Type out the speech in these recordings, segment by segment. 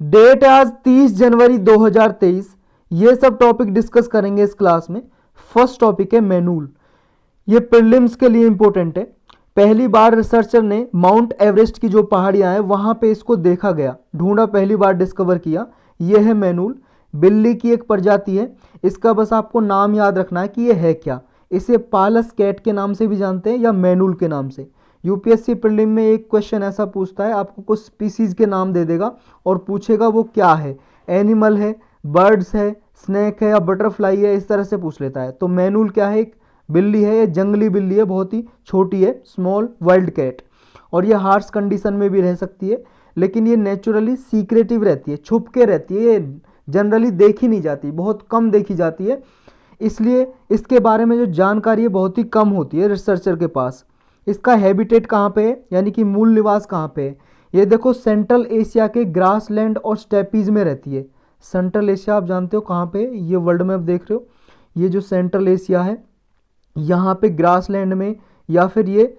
Date है आज 30 जनवरी 2023। ये सब टॉपिक डिस्कस करेंगे इस क्लास में। फर्स्ट टॉपिक है मैनूल। ये प्रीलिम्स के लिए इंपॉर्टेंट है। पहली बार रिसर्चर ने माउंट एवरेस्ट की जो पहाड़ियां हैं वहां पे इसको देखा गया, ढूंढा, पहली बार डिस्कवर किया। ये है मैनूल। बिल्ली की एक प्रजाति है। इसका बस आपको नाम याद रखना है कि ये है क्या। इसे पालस कैट के नाम से भी जानते हैं या मैनूल के नाम से। यूपीएससी प्रीलिम में एक क्वेश्चन ऐसा पूछता है, आपको कुछ स्पीसीज के नाम दे देगा और पूछेगा वो क्या है, एनिमल है, बर्ड्स है, स्नेक है या बटरफ्लाई है, इस तरह से पूछ लेता है। तो मैनूल क्या है? एक बिल्ली है, ये जंगली बिल्ली है, बहुत ही छोटी है, स्मॉल वाइल्ड कैट। और ये हार्श कंडीशन में भी रह सकती है, लेकिन ये नेचुरली सीक्रेटिव रहती है, छुप के रहती है, ये जनरली देखी नहीं जाती, बहुत कम देखी जाती है। इसलिए इसके बारे में जो जानकारी है बहुत ही कम होती है रिसर्चर के पास। इसका हैबिटेट कहाँ पे है, यानी कि मूल निवास कहाँ पे है? ये देखो, सेंट्रल एशिया के ग्रासलैंड और स्टेपीज में रहती है। सेंट्रल एशिया आप जानते हो कहाँ पे है, ये वर्ल्ड मैप देख रहे हो, ये जो सेंट्रल एशिया है यहाँ पे ग्रासलैंड में या फिर ये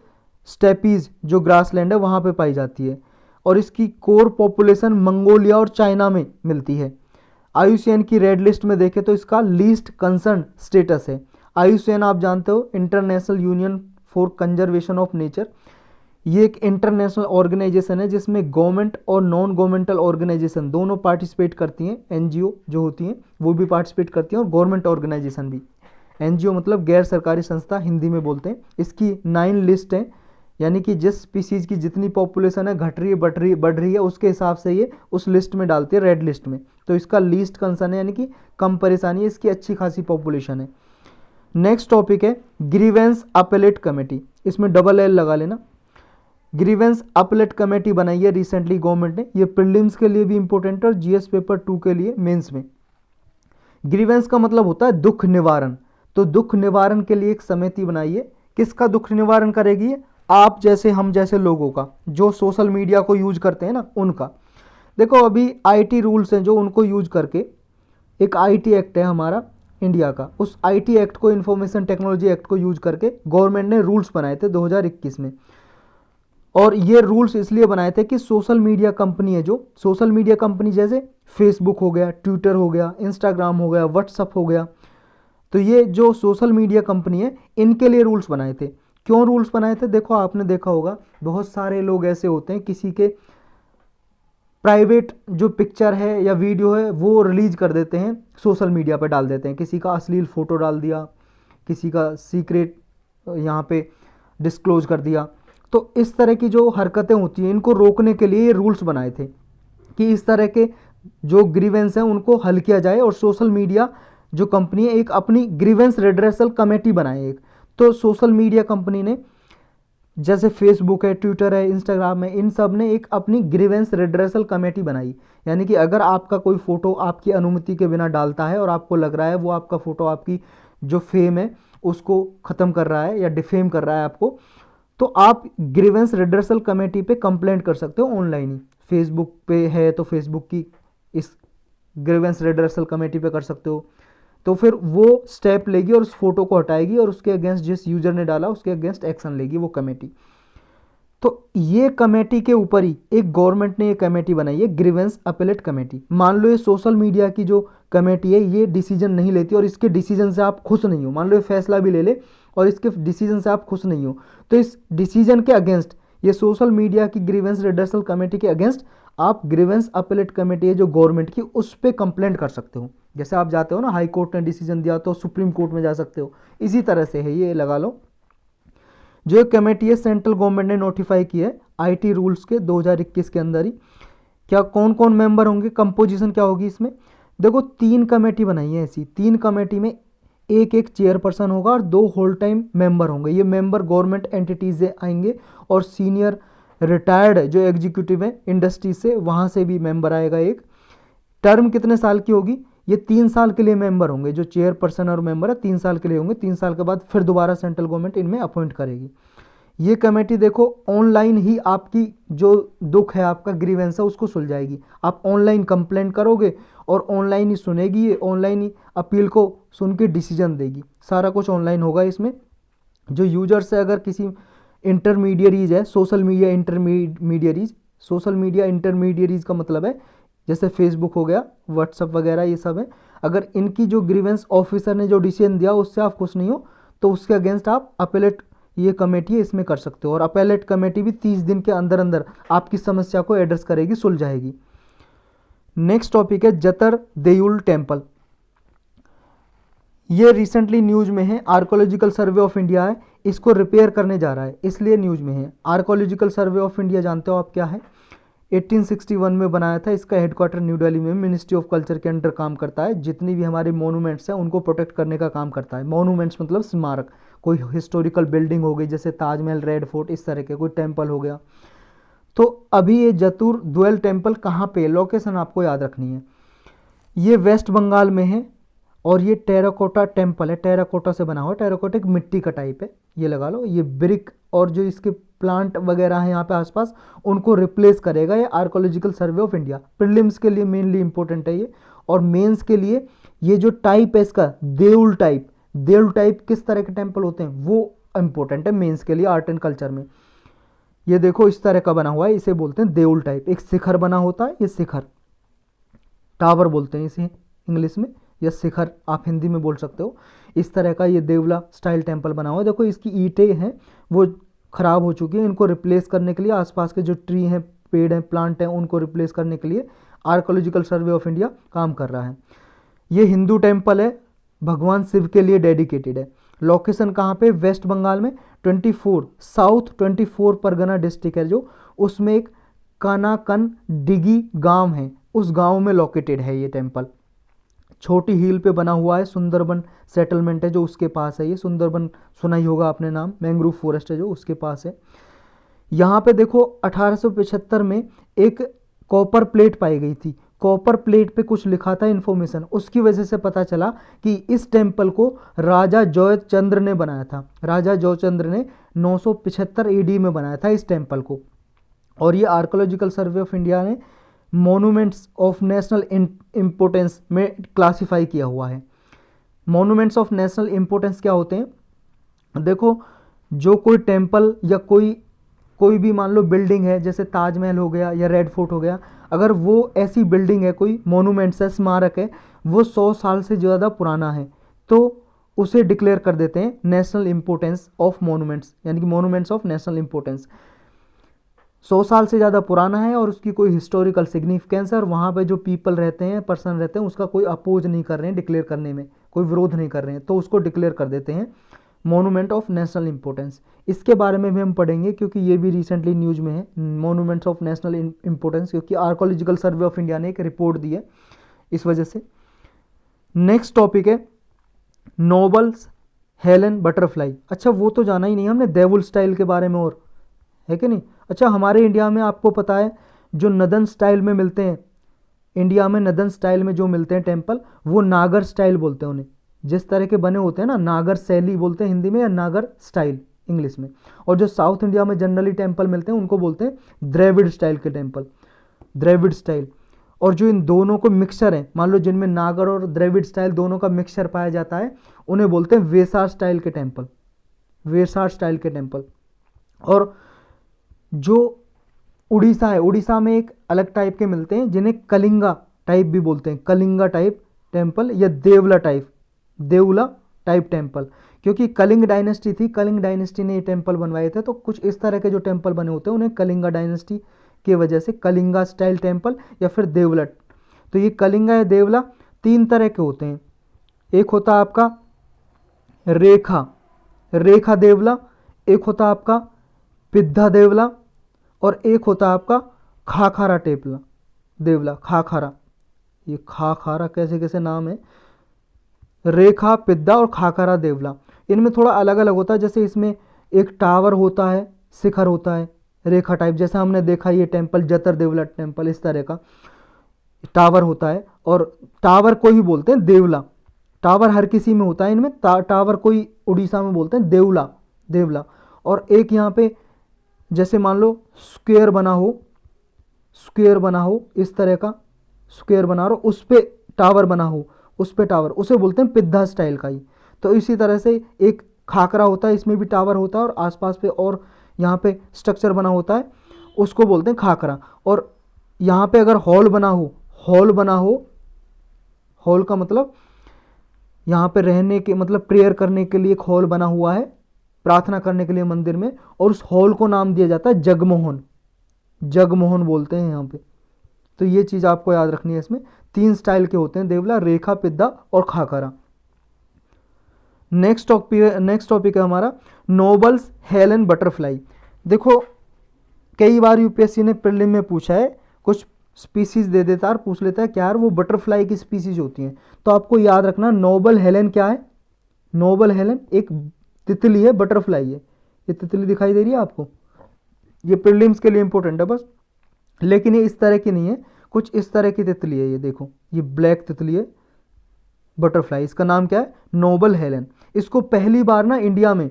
स्टेपीज जो ग्रासलैंड है वहाँ पे पाई जाती है। और इसकी कोर पॉपुलेशन मंगोलिया और चाइना में मिलती है। आईयूसीएन की रेड लिस्ट में देखें तो इसका लीस्ट कंसर्न स्टेटस है। आईयूसीएन आप जानते हो, international union for conservation of nature. ये एक इंटरनेशनल ऑर्गेनाइजेशन है जिसमें गवर्नमेंट और नॉन गवर्नमेंटल ऑर्गेनाइजेशन दोनों पार्टिसिपेट करती हैं। एनजीओ जो होती हैं वो भी पार्टिसिपेट करती हैं और गवर्नमेंट ऑर्गेनाइजेशन भी। एनजीओ मतलब गैर सरकारी संस्था, हिंदी में बोलते हैं। इसकी 9 लिस्ट है, यानी कि जिस स्पीसीज की जितनी पॉपुलेशन है घट रही है, बढ़ रही है, उसके हिसाब से ये उस लिस्ट में डालती है, रेड लिस्ट में। तो इसका लीस्ट कंसर्न है, यानी कि कम परेशानी है, इसकी अच्छी खासी पॉपुलेशन है। नेक्स्ट टॉपिक है ग्रीवेंस अपीलेट कमेटी। इसमें डबल एल लगा लेना। ग्रीवेंस अपीलेट कमेटी बनाई है रिसेंटली गवर्नमेंट ने। ये प्रीलिम्स के लिए भी इंपॉर्टेंट है और जीएस पेपर 2 के लिए मेंस में। ग्रीवेंस का मतलब होता है दुख निवारण। तो दुख निवारण के लिए एक समिति बनाई है। किसका दुख निवारण करेगी ये? आप जैसे, हम जैसे लोगों का, जो सोशल मीडिया को यूज करते हैं ना, उनका। देखो अभी आईटी रूल्स हैं जो उनको यूज करके, एक आईटी एक्ट है हमारा इंडिया का, उस आईटी एक्ट को, इंफॉर्मेशन टेक्नोलॉजी एक्ट को यूज करके गवर्नमेंट ने रूल्स बनाए थे 2021 में। और ये रूल्स इसलिए बनाए थे कि सोशल मीडिया कंपनी है, जो सोशल मीडिया कंपनी जैसे फेसबुक हो गया, ट्विटर हो गया, इंस्टाग्राम हो गया, व्हाट्सअप हो गया, तो ये जो सोशल मीडिया कंपनी है इनके लिए रूल्स बनाए थे। क्यों रूल्स बनाए थे? देखो आपने देखा होगा बहुत सारे लोग ऐसे होते हैं, किसी के प्राइवेट जो पिक्चर है या वीडियो है वो रिलीज कर देते हैं, सोशल मीडिया पर डाल देते हैं। किसी का अश्लील फोटो डाल दिया, किसी का सीक्रेट यहाँ पे डिस्क्लोज कर दिया। तो इस तरह की जो हरकतें होती हैं इनको रोकने के लिए ये रूल्स बनाए थे कि इस तरह के जो ग्रीवेंस हैं उनको हल किया जाए। और सोशल मीडिया जो कंपनी है एक अपनी ग्रीवेंस रिड्रेसल कमेटी बनाए एक। तो सोशल मीडिया कंपनी ने, जैसे फेसबुक है, ट्विटर है, इंस्टाग्राम है, इन सब ने एक अपनी ग्रीवेंस रिड्रेसल कमेटी बनाई। यानी कि अगर आपका कोई फोटो आपकी अनुमति के बिना डालता है और आपको लग रहा है वो आपका फोटो आपकी जो फेम है उसको ख़त्म कर रहा है या डिफेम कर रहा है आपको, तो आप ग्रीवेंस रिड्रेसल कमेटी पे कंप्लेंट कर सकते हो ऑनलाइन ही। फेसबुक पे है तो फेसबुक की इस ग्रीवेंस रिड्रेसल कमेटी पे कर सकते हो। तो फिर वो स्टेप लेगी और उस फोटो को हटाएगी और उसके अगेंस्ट, जिस यूजर ने डाला उसके अगेंस्ट एक्शन लेगी वो कमेटी। तो ये कमेटी के ऊपर ही एक गवर्नमेंट ने ये कमेटी बनाई है, ग्रीवेंस अपीलेट कमेटी। मान लो ये सोशल मीडिया की जो कमेटी है ये डिसीजन नहीं लेती और इसके डिसीजन से आप खुश नहीं हो, मान लो ये फैसला भी ले ले और इसके डिसीजन से आप खुश नहीं हो, तो इस डिसीजन के अगेंस्ट, ये सोशल मीडिया की ग्रीवेंस रिड्रेसल कमेटी के अगेंस्ट आप ग्रीवेंस अपीलेट कमेटी है जो गवर्नमेंट की, उस पर कंप्लेंट कर सकते हो। जैसे आप जाते हो ना, हाई कोर्ट ने डिसीजन दिया तो सुप्रीम कोर्ट में जा सकते हो, इसी तरह से है ये, लगा लो। जो एक कमेटी है सेंट्रल गवर्नमेंट ने नोटिफाई की है आईटी रूल्स के 2021 के अंदर ही। क्या कौन कौन मेंबर होंगे, कंपोजिशन क्या होगी इसमें? देखो 3 कमेटी बनाई है ऐसी। 3 कमेटी में एक एक चेयरपर्सन होगा और 2 होल टाइम मेंबर होंगे। ये मेंबर गवर्नमेंट एंटिटीज से आएंगे और सीनियर रिटायर्ड जो एग्जीक्यूटिव है इंडस्ट्री से, वहाँ से भी मेंबर आएगा एक। टर्म कितने साल की होगी? ये 3 साल के लिए मेंबर होंगे, जो चेयरपर्सन और मेंबर है 3 साल के लिए होंगे। 3 साल के बाद फिर दोबारा सेंट्रल गवर्नमेंट इनमें अपॉइंट करेगी। ये कमेटी देखो ऑनलाइन ही आपकी जो दुख है, आपका ग्रीवेंस है, उसको सुलझाएगी। आप ऑनलाइन कंप्लेंट करोगे और ऑनलाइन ही सुनेगी, ये ऑनलाइन ही अपील को सुन के डिसीजन देगी। सारा कुछ ऑनलाइन होगा इसमें। जो यूजर्स है, अगर किसी इंटरमीडियरीज है, social media intermediaries, social media intermediaries का मतलब है जैसे फेसबुक हो गया, व्हाट्सअप वगैरह, ये सब है। अगर इनकी जो ग्रीवेंस ऑफिसर ने जो डिसीजन दिया उससे आप खुश नहीं हो तो उसके अगेंस्ट आप अपेलेट, ये कमेटी है, इसमें कर सकते हो। और अपेलेट कमेटी भी 30 दिन के अंदर अंदर आपकी समस्या को एड्रेस करेगी, सुलझाएगी। नेक्स्ट टॉपिक है जतर देउल टेम्पल। ये रिसेंटली न्यूज में है, आर्कोलॉजिकल सर्वे ऑफ इंडिया है, इसको रिपेयर करने जा रहा है, इसलिए न्यूज में है। आर्कोलॉजिकल सर्वे ऑफ इंडिया जानते हो आप क्या है? 1861 में बनाया था। इसका हेडक्वार्टर न्यू दिल्ली में मिनिस्ट्री ऑफ कल्चर के अंडर काम करता है। जितनी भी हमारे मोनूमेंट्स हैं उनको प्रोटेक्ट करने का काम करता है। मोनूमेंट्स मतलब स्मारक, कोई हिस्टोरिकल बिल्डिंग हो गई जैसे ताजमहल, रेड फोर्ट, इस तरह के कोई टेम्पल हो गया। तो अभी ये जतुर द्वैल टेम्पल कहाँ पे, लोकेशन आपको याद रखनी है। ये वेस्ट बंगाल में है और ये टेराकोटा टेम्पल है, टेराकोटा से बना हुआ। टेराकोटा एक मिट्टी का टाइप है, ये लगा लो। ये ब्रिक और जो इसके प्लांट वगैरह हैं यहाँ पे आसपास, उनको रिप्लेस करेगा ये archaeological survey of India. Prelims के लिए मेनली इंपॉर्टेंट है ये, और मेंस के लिए ये जो टाइप है इसका, देउल टाइप, देउल टाइप किस तरह के टेम्पल होते हैं वो इंपॉर्टेंट है मेंस के लिए आर्ट एंड कल्चर में। ये देखो इस तरह का बना हुआ है, इसे बोलते हैं देउल टाइप। एक शिखर बना होता है, ये शिखर, टावर बोलते हैं इसे इंग्लिश में, या शिखर आप हिंदी में बोल सकते हो। इस तरह का ये देवला स्टाइल टेम्पल बना हुआ है। देखो इसकी ईंटें हैं वो ख़राब हो चुकी हैं, इनको रिप्लेस करने के लिए आसपास के जो ट्री हैं, पेड़ हैं, प्लांट हैं, उनको रिप्लेस करने के लिए आर्कोलॉजिकल सर्वे ऑफ इंडिया काम कर रहा है। ये हिंदू टेम्पल है, भगवान शिव के लिए डेडिकेटेड है। लोकेशन कहाँ पे? वेस्ट बंगाल में 24 साउथ 24 परगना डिस्ट्रिक्ट है जो, उसमें एक कानाकन डिगी गांव है, उस गांव में लोकेटेड है ये टेम्पल। छोटी हिल पे बना हुआ है, सुंदरबन सेटलमेंट है जो उसके पास है। ये सुंदरबन सुना ही होगा आपने नाम, मैंग्रोव फॉरेस्ट है जो उसके पास है। यहाँ पे देखो 1875 में एक कॉपर प्लेट पाई गई थी। कॉपर प्लेट पे कुछ लिखा था इन्फॉर्मेशन, उसकी वजह से पता चला कि इस टेम्पल को राजा जयचंद्र ने बनाया था। राजा जयचंद्र ने 975 AD में बनाया था इस टेम्पल को। और ये आर्कोलॉजिकल सर्वे ऑफ इंडिया ने मॉन्यूमेंट्स ऑफ नेशनल इम्पोर्टेंस में क्लासिफाई किया हुआ है। मॉन्यूमेंट्स ऑफ नेशनल इम्पोर्टेंस क्या होते हैं? देखो, जो कोई टेम्पल या कोई भी मान लो बिल्डिंग है, जैसे ताजमहल हो गया या रेड फोर्ट हो गया, अगर वो ऐसी बिल्डिंग है, कोई मॉन्यूमेंट्स है, स्मारक है, वो 100 साल से ज़्यादा पुराना है, तो उसे डिक्लेयर कर देते हैं नेशनल इम्पोर्टेंस ऑफ मॉन्यूमेंट्स, यानी कि मॉन्यूमेंट्स ऑफ नेशनल इम्पोर्टेंस। 100 साल से ज़्यादा पुराना है और उसकी कोई हिस्टोरिकल सिग्निफिकेंस है, और वहाँ पे जो पीपल रहते हैं, पर्सन रहते हैं, उसका कोई अपोज नहीं कर रहे हैं डिक्लेयर करने में, कोई विरोध नहीं कर रहे हैं, तो उसको डिक्लेयर कर देते हैं मॉन्यूमेंट ऑफ नेशनल इंपॉर्टेंस। इसके बारे में भी हम पढ़ेंगे क्योंकि ये भी रिसेंटली न्यूज में है, मॉन्यूमेंट्स ऑफ नेशनल इंपॉर्टेंस, क्योंकि आर्कोलॉजिकल सर्वे ऑफ इंडिया ने एक रिपोर्ट दी है इस वजह से। नेक्स्ट टॉपिक है नोबल्स हेलन बटरफ्लाई। अच्छा, वो तो जाना ही नहीं हमने, देवुल स्टाइल के बारे में, और है कि नहीं? अच्छा, हमारे इंडिया में आपको पता है जो नदन स्टाइल में मिलते हैं, इंडिया में नदन स्टाइल में जो मिलते हैं टेम्पल, वो नागर स्टाइल बोलते हैं उन्हें। जिस तरह के बने होते हैं ना, नागर शैली बोलते हैं हिंदी में, या नागर स्टाइल इंग्लिश में। और जो साउथ इंडिया में जनरली टेम्पल मिलते हैं उनको बोलते हैं द्रविड़ स्टाइल के टेम्पल, द्रविड़ स्टाइल। और जो इन दोनों को मिक्सचर है, मान लो जिनमें नागर और द्रविड़ स्टाइल दोनों का मिक्सचर पाया जाता है, उन्हें बोलते हैं वेसार स्टाइल के टेम्पल, वेसार स्टाइल के टेम्पल। और जो उड़ीसा है, उड़ीसा में एक अलग टाइप के मिलते हैं जिन्हें कलिंगा टाइप भी बोलते हैं, कलिंगा टाइप टेम्पल या देवला टाइप टेम्पल, क्योंकि कलिंग डायनेस्टी थी, कलिंग डायनेस्टी ने ये टेम्पल बनवाए थे, तो कुछ इस तरह के जो टेम्पल बने होते हैं उन्हें कलिंगा डायनेस्टी की वजह से कलिंगा स्टाइल टेम्पल या फिर देवला। तो ये कलिंगा या देवला 3 तरह के होते हैं। एक होता आपका रेखा देवला, एक होता आपका पिद्धा देवला, और एक होता आपका खाखारा टेपला देवला, खाखारा। ये खाखारा कैसे कैसे नाम है, रेखा, पिद्धा और खाखारा देवला। इनमें थोड़ा अलग अलग होता है, जैसे इसमें एक टावर होता है, शिखर होता है, रेखा टाइप, जैसा हमने देखा ये टेम्पल जतर देवला टेम्पल, इस तरह का टावर होता है। और टावर को ही बोलते हैं देवला, टावर हर किसी में होता है इनमें, टावर कोई उड़ीसा में बोलते हैं देवला। और एक यहाँ पे जैसे मान लो स्क्वायर बना हो, इस तरह का स्क्वायर बना हो, उस पे टावर बना हो, उस पे टावर, उसे बोलते हैं पिद्धा स्टाइल का ही। तो इसी तरह से एक खाकरा होता है, इसमें भी टावर होता है और आसपास पे और यहाँ पे स्ट्रक्चर बना होता है, उसको बोलते हैं खाकरा। और यहाँ पे अगर हॉल बना हो, हॉल बना हो, हॉल का मतलब यहाँ पे रहने के मतलब प्रेयर करने के लिए एक हॉल बना हुआ है, प्रार्थना करने के लिए मंदिर में, और उस हॉल को नाम दिया जाता है जगमोहन। जगमोहन बोलते हैं यहाँ पे। तो ये चीज़ आपको याद रखनी है। इसमें 3 स्टाइल के होते हैं, देवला, रेखा, पिद्दा और खाकरा। नेक्स्ट टॉपिक है हमारा नोबल्स हेलन बटरफ्लाई। देखो कई बार यूपीएससी ने प्रीलिम में पूछा है, कुछ स्पीसीज दे देता है और पूछ लेता है क्या यार वो बटरफ्लाई की स्पीसीज होती हैं। तो आपको याद रखना नोबल हेलन क्या है। नोबल हेलन एक तितली है, बटरफ्लाई है। ये तितली दिखाई दे रही है आपको, ये प्रीलिम्स के लिए इंपॉर्टेंट है बस। लेकिन ये इस तरह की नहीं है, कुछ इस तरह की तितली है। ये देखो, ये ब्लैक तितली है, बटरफ्लाई। इसका नाम क्या है? Noble Helen. इसको पहली बार ना इंडिया में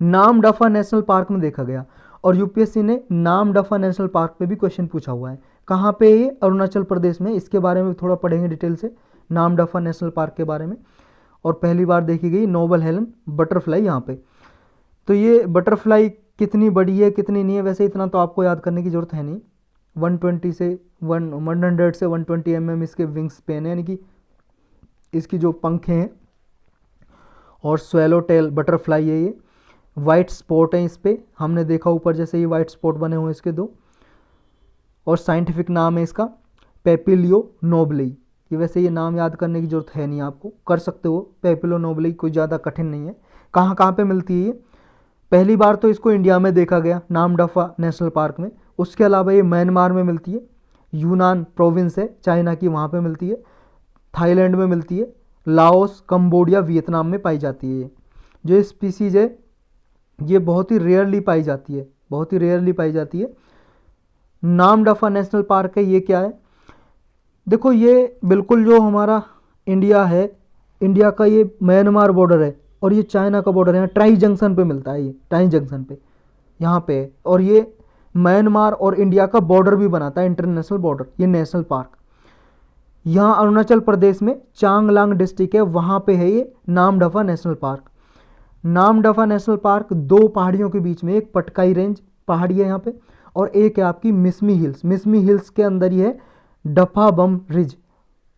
नामदफा नेशनल पार्क में देखा गया, और यूपीएससी ने नामदफा नेशनल पार्क पे भी क्वेश्चन पूछा हुआ है। कहाँ पे? ये अरुणाचल प्रदेश में। इसके बारे में थोड़ा पढ़ेंगे डिटेल से, नामदफा नेशनल पार्क के बारे में। और पहली बार देखी गई नोबल हेलन बटरफ्लाई यहाँ पे। तो ये बटरफ्लाई कितनी बड़ी है कितनी नहीं है, वैसे इतना तो आपको याद करने की जरूरत है नहीं। 100 से 120 mm इसके विंग स्पेन है, यानी कि इसकी जो पंखें हैं। और स्वेलो टेल बटरफ्लाई है ये। वाइट स्पॉट है इस पर, हमने देखा ऊपर जैसे ये वाइट स्पॉट बने हुए हैं इसके 2। और साइंटिफिक नाम है इसका पेपिलियो नोबली। ये वैसे ये नाम याद करने की जरूरत है नहीं, आपको कर सकते हो। पेपिलो नोबली कोई ज़्यादा कठिन नहीं है। कहाँ कहाँ पे मिलती है ये? पहली बार तो इसको इंडिया में देखा गया नामदफा नेशनल पार्क में। उसके अलावा ये म्यांमार में मिलती है, यूनान प्रोविंस है चाइना की, वहाँ पे मिलती है। थाईलैंड में मिलती है, लाओस, कंबोडिया, वियतनाम में पाई जाती है। ये जो स्पीसीज है ये बहुत ही रेयरली पाई जाती है, बहुत ही रेयरली पाई जाती है। नामदफा नेशनल पार्क है, ये क्या है? देखो ये बिल्कुल जो हमारा इंडिया है, इंडिया का ये म्यांमार बॉर्डर है और ये चाइना का बॉर्डर है। ट्राई जंक्शन पे मिलता है, ये ट्राई जंक्शन पे यहाँ पे है। और ये म्यांमार और इंडिया का बॉर्डर भी बनाता है, इंटरनेशनल बॉर्डर, ये नेशनल पार्क। यहाँ अरुणाचल प्रदेश में चांगलांग डिस्ट्रिक्ट है, वहाँ पे है ये Namdapha national park. Namdapha national park 2 पहाड़ियों के बीच में, एक पटकाई रेंज पहाड़ी है यहाँ पे, और एक है आपकी मिसमी हिल्स। मिसमी हिल्स के अंदर ही है डफा बम रिज।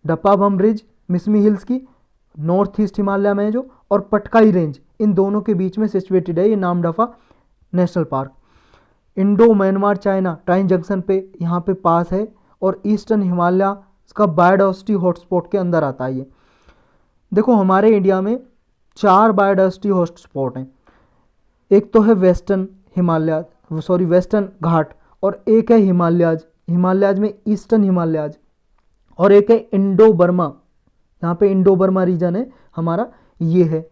डफा बम रिज मिसमी हिल्स की नॉर्थ ईस्ट हिमालय में है जो, और पटकाई रेंज, इन दोनों के बीच में सिचुएटेड है ये Namdapha national park. Indo Myanmar China tri junction पे यहाँ पे पास है, और ईस्टर्न हिमालय का बायोडाइवर्सिटी हॉटस्पॉट के अंदर आता है ये। देखो हमारे इंडिया में 4 बायोडाइवर्सिटी हॉटस्पॉट हैं। एक तो है वेस्टर्न घाट, और एक है हिमालयाज, हिमालयाज में ईस्टर्न हिमालयाज, और एक है इंडो बर्मा। यहाँ पे इंडो बर्मा रीजन है हमारा, ये है।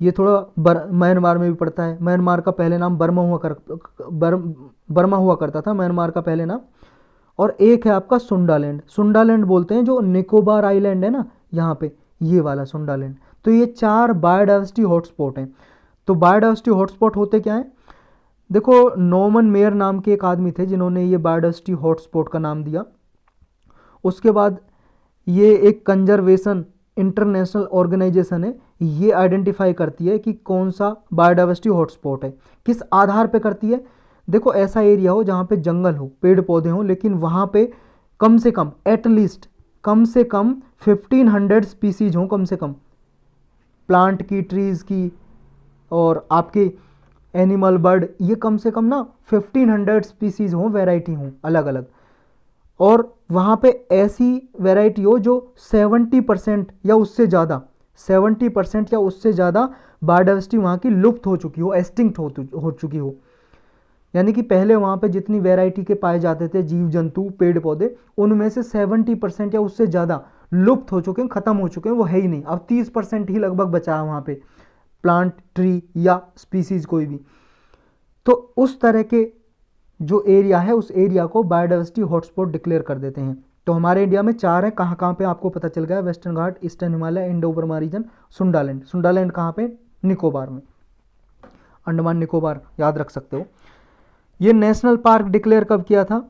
ये थोड़ा म्यांमार में भी पड़ता है। म्यांमार का पहले नाम बर्मा हुआ करता था, म्यांमार का पहले नाम। और एक है आपका सुंडालैंड, सुंडालैंड बोलते हैं जो निकोबार आइलैंड है ना यहाँ पे, ये वाला सुंडालैंड। तो ये 4 बायोडाइवर्सिटी हॉटस्पॉट हैं। तो बायोडाइवर्सिटी हॉटस्पॉट होते क्या हैं? देखो नॉमन मेयर नाम के एक आदमी थे जिन्होंने ये बायोडाइवर्सिटी हॉटस्पॉट का नाम दिया। उसके बाद ये एक कंजर्वेशन इंटरनेशनल ऑर्गेनाइजेशन है, ये आइडेंटिफाई करती है कि कौन सा बायोडाइवर्सिटी हॉटस्पॉट है। किस आधार पे करती है? देखो ऐसा एरिया हो जहाँ पे जंगल हो, पेड़ पौधे हों, लेकिन वहाँ पे कम से कम एटलीस्ट कम से कम 1500 स्पीसीज हों, कम से कम प्लांट की, ट्रीज़ की, और आपके एनिमल बर्ड, ये कम से कम ना 1500 स्पीसीज हों, वेराइटी हों अलग अलग। और वहाँ पे ऐसी वैरायटी हो जो 70% या उससे ज़्यादा, 70% या उससे ज़्यादा बायोडाइवर्सिटी वहाँ की लुप्त हो चुकी हो, एक्सटिंक्ट हो चुकी हो। यानी कि पहले वहाँ पे जितनी वैरायटी के पाए जाते थे जीव जंतु पेड़ पौधे, उनमें से 70% या उससे ज़्यादा लुप्त हो चुके हैं, ख़त्म हो चुके हैं, वो है ही नहीं। अब 30% ही लगभग बचा है वहाँ पे, प्लांट, ट्री या स्पीसीज़ कोई भी। तो उस तरह के जो एरिया है उस एरिया को बायोडाइवर्सिटी हॉटस्पॉट डिक्लेयर कर देते हैं। तो हमारे इंडिया में 4 है, कहाँ कहाँ पे आपको पता चल गया? Western Ghat, eastern Himalaya, Indo Burma region, Sundaland. Sundaland कहाँ पे? निकोबार में, अंडमान निकोबार, याद रख सकते हो। ये नेशनल पार्क डिक्लेयर कब किया था?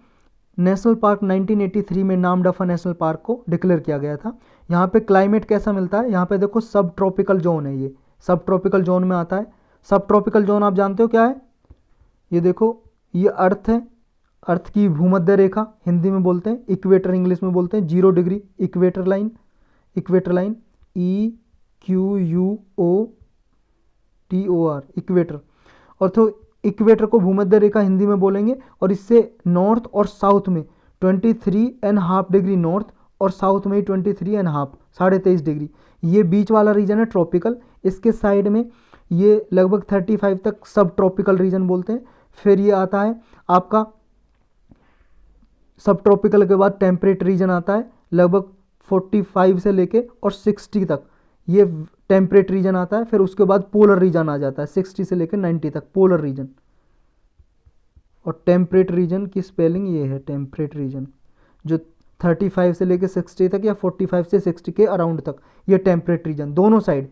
नेशनल पार्क 1983 में नामदफा नेशनल पार्क को डिक्लेयर किया गया था। यहाँ पे क्लाइमेट कैसा मिलता है? यहाँ पे देखो सब ट्रॉपिकल जोन है, ये सब ट्रॉपिकल जोन में आता है। सब ट्रॉपिकल जोन आप जानते हो क्या है? ये देखो, ये अर्थ है, अर्थ की भूमध्य रेखा हिंदी में बोलते हैं, इक्वेटर इंग्लिश में बोलते हैं, 0 degree equator line, equator line EQUOTOR equator. और तो इक्वेटर को भूमध्य रेखा हिंदी में बोलेंगे, और इससे नॉर्थ और साउथ में 23.5 डिग्री नॉर्थ और साउथ में 23.5 23.5 डिग्री, ये बीच वाला रीजन है ट्रॉपिकल। इसके साइड में ये लगभग 35 तक सब ट्रॉपिकल रीजन बोलते हैं। फिर ये आता है आपका सब ट्रॉपिकल के बाद टेम्परेट रीजन आता है, लगभग 45 से लेके और 60 तक ये टेम्परेट रीजन आता है। फिर उसके बाद पोलर रीजन आ जाता है, 60 से लेकर 90 तक पोलर रीजन। और टेम्परेट रीजन की स्पेलिंग ये है, टेम्परेट रीजन जो 35 से लेकर 60 तक या 45 से 60 के अराउंड तक, ये टेम्परेट रीजन दोनों साइड।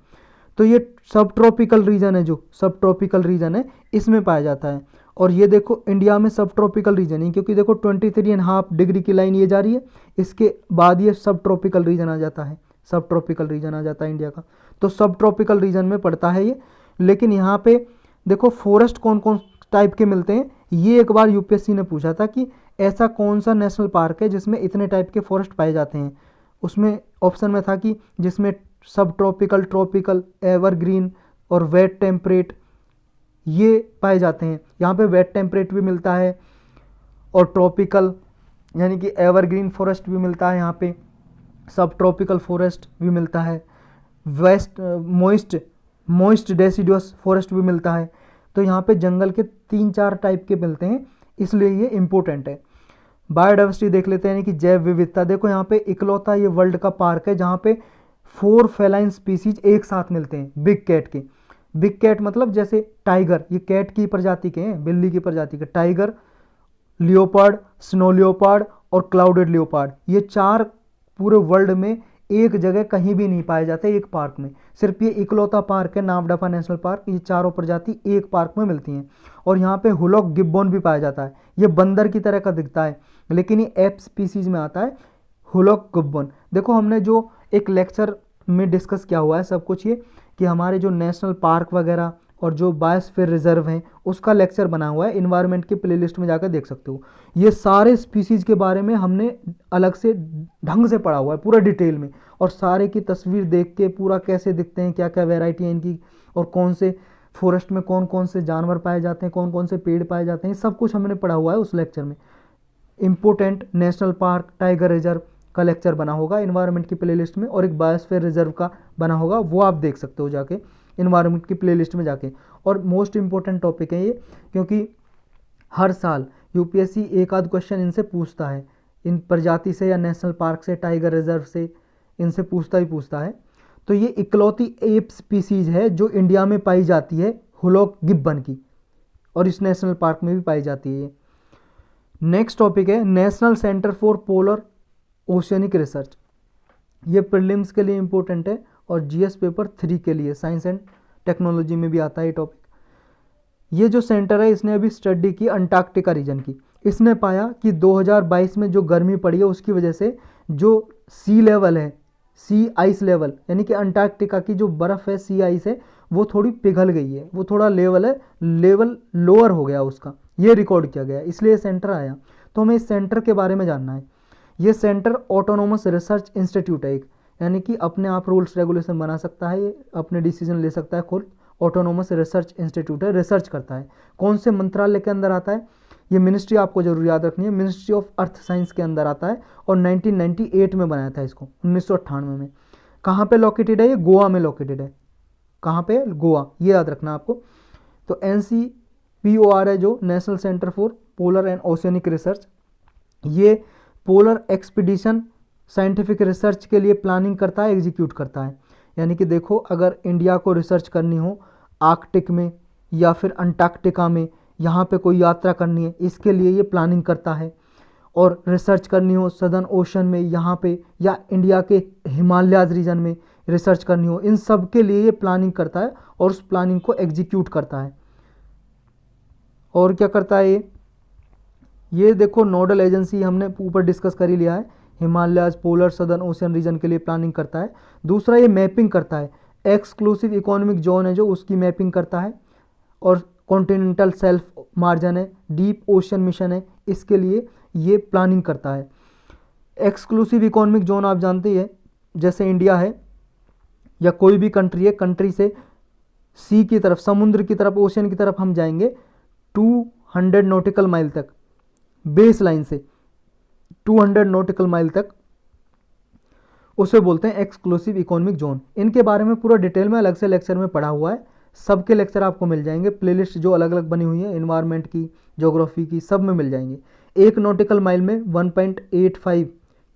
तो ये सब ट्रॉपिकल रीजन है, जो सब ट्रॉपिकल रीजन है इसमें पाया जाता है। और ये देखो इंडिया में सब ट्रॉपिकल रीजन है, क्योंकि देखो 23.5 डिग्री की लाइन ये जा रही है, इसके बाद ये सब ट्रॉपिकल रीजन आ जाता है, सब ट्रॉपिकल रीजन आ जाता है इंडिया का। तो सब ट्रॉपिकल रीजन में पड़ता है ये। लेकिन यहाँ पे देखो फॉरेस्ट कौन कौन टाइप के मिलते हैं, ये एक बार यूपीएससी ने पूछा था कि ऐसा कौन सा नेशनल पार्क है जिसमें इतने टाइप के फॉरेस्ट पाए जाते हैं। उसमें ऑप्शन में था कि जिसमें सब ट्रॉपिकल, ट्रॉपिकल, एवरग्रीन और वेट टेम्परेट ये पाए जाते हैं। यहाँ पे वेट टेम्परेट भी मिलता है और ट्रॉपिकल यानी कि एवरग्रीन फॉरेस्ट भी मिलता है, यहाँ पे सब ट्रॉपिकल फॉरेस्ट भी मिलता है, वेस्ट मोइस्ट डेसिडुअस फॉरेस्ट भी मिलता है। तो यहाँ पे जंगल के 3-4 टाइप के मिलते हैं, इसलिए ये इम्पोर्टेंट है। बायोडाइवर्सिटी देख लेते हैं, यानी कि जैव विविधता। देखो यहाँ पे इकलौता ये वर्ल्ड का पार्क है जहाँ पे 4 फेलाइन स्पीसीज एक साथ मिलते हैं बिग कैट के। बिग कैट मतलब जैसे टाइगर, ये कैट की प्रजाति के हैं, बिल्ली की प्रजाति के। टाइगर, लियोपार्ड, स्नो लियोपार्ड और क्लाउडेड लियोपार्ड, ये 4 पूरे वर्ल्ड में एक जगह कहीं भी नहीं पाए जाते एक पार्क में। सिर्फ ये इकलौता पार्क है नामदफा नेशनल पार्क, ये चारों प्रजाति एक पार्क में मिलती हैं। और यहाँ पे हुलॉक गिब्बन भी पाया जाता है, ये बंदर की तरह का दिखता है लेकिन ये एप स्पीसीज में आता है, हुलॉक गिब्बन। देखो हमने जो एक लेक्चर में डिस्कस किया हुआ है सब कुछ ये, कि हमारे जो नेशनल पार्क वगैरह और जो बायोस्फीयर रिजर्व हैं उसका लेक्चर बना हुआ है, इन्वायरमेंट की प्लेलिस्ट में जाकर देख सकते हो। ये सारे स्पीसीज के बारे में हमने अलग से ढंग से पढ़ा हुआ है पूरा डिटेल में, और सारे की तस्वीर देख के पूरा कैसे दिखते हैं, क्या क्या वेराइटी है इनकी, और कौन से फॉरेस्ट में कौन कौन से जानवर पाए जाते हैं, कौन कौन से पेड़ पाए जाते हैं, सब कुछ हमने पढ़ा हुआ है उस लेक्चर में। Important national park, tiger reserve का लेक्चर बना होगा इन्वायरमेंट की प्लेलिस्ट में, और एक बायोस्फीयर रिजर्व का बना होगा, वो आप देख सकते हो जाके इन्वायरमेंट की प्लेलिस्ट में जाके। और मोस्ट इंपॉर्टेंट टॉपिक है ये, क्योंकि हर साल यूपीएससी एक आध क्वेश्चन इनसे पूछता है, इन प्रजाति से या नेशनल पार्क से, टाइगर रिजर्व से, इनसे पूछता ही पूछता है। तो ये इकलौती एप स्पीसीज है जो इंडिया में पाई जाती है, हुलॉक गिब्बन की, और इस नेशनल पार्क में भी पाई जाती है ये। नेक्स्ट टॉपिक है national centre for polar oceanic research. ये प्रीलिम्स के लिए इंपॉर्टेंट है और जीएस पेपर 3 के लिए, साइंस एंड टेक्नोलॉजी में भी आता है ये टॉपिक। ये जो सेंटर है इसने अभी स्टडी की अंटार्कटिका रीजन की। इसने पाया कि 2022 में जो गर्मी पड़ी है उसकी वजह से जो सी लेवल है, सी आइस लेवल यानी कि अंटार्कटिका की जो बर्फ़ है, सी आइस है, वो थोड़ी पिघल गई है, वो थोड़ा लेवल लोअर हो गया उसका, ये रिकॉर्ड किया गया, इसलिए सेंटर आया। तो हमें इस सेंटर के बारे में जानना है। ये सेंटर ऑटोनोमस रिसर्च इंस्टीट्यूट है एक, यानी कि अपने आप रूल्स रेगुलेशन बना सकता है, ये अपने डिसीजन ले सकता है खुद। ऑटोनोमस रिसर्च इंस्टीट्यूट है, रिसर्च करता है। कौन से मंत्रालय के अंदर आता है, ये मिनिस्ट्री आपको जरूर याद रखनी है, मिनिस्ट्री ऑफ अर्थ साइंस के अंदर आता है, और 1998 में बनाया था इसको, 1998 में। कहाँ पे लोकेटेड है ये, गोवा में लोकेटेड है। कहाँ पे, गोवा, ये याद रखना आपको। तो NCPOR है जो national centre for polar and oceanic research, ये पोलर एक्सपीडिशन साइंटिफिक रिसर्च के लिए प्लानिंग करता है, एग्जीक्यूट करता है। यानी कि देखो अगर इंडिया को रिसर्च करनी हो आर्कटिक में या फिर अंटार्कटिका में, यहाँ पे कोई यात्रा करनी है, इसके लिए ये प्लानिंग करता है। और रिसर्च करनी हो सदर्न ओशन में यहाँ पे, या इंडिया के हिमालयाज रीजन में रिसर्च करनी हो, इन सब के लिए ये प्लानिंग करता है और उस प्लानिंग को एग्जीक्यूट करता है। और क्या करता है ये देखो नोडल एजेंसी हमने ऊपर डिस्कस कर ही लिया है, Himalayas, polar, southern ocean region के लिए प्लानिंग करता है। दूसरा ये मैपिंग करता है, एक्सक्लूसिव इकोनॉमिक जोन है जो उसकी मैपिंग करता है। और कॉन्टिनेंटल सेल्फ मार्जिन है, डीप ओशन मिशन है, इसके लिए ये प्लानिंग करता है। एक्सक्लूसिव इकोनॉमिक जोन आप जानते ही है, जैसे इंडिया है या कोई भी कंट्री है, कंट्री से सी की तरफ, समुद्र की तरफ, ओशन की तरफ हम जाएंगे 200 नॉटिकल माइल तक, बेस लाइन से 200 नॉटिकल माइल तक, उसे बोलते हैं एक्सक्लूसिव इकोनॉमिक जोन। इनके बारे में पूरा डिटेल में अलग से लेक्चर में पढ़ा हुआ है, सबके लेक्चर आपको मिल जाएंगे, प्लेलिस्ट जो अलग अलग बनी हुई है, इन्वायरमेंट की, ज्योग्राफी की, सब में मिल जाएंगे। एक नॉटिकल माइल में 1.85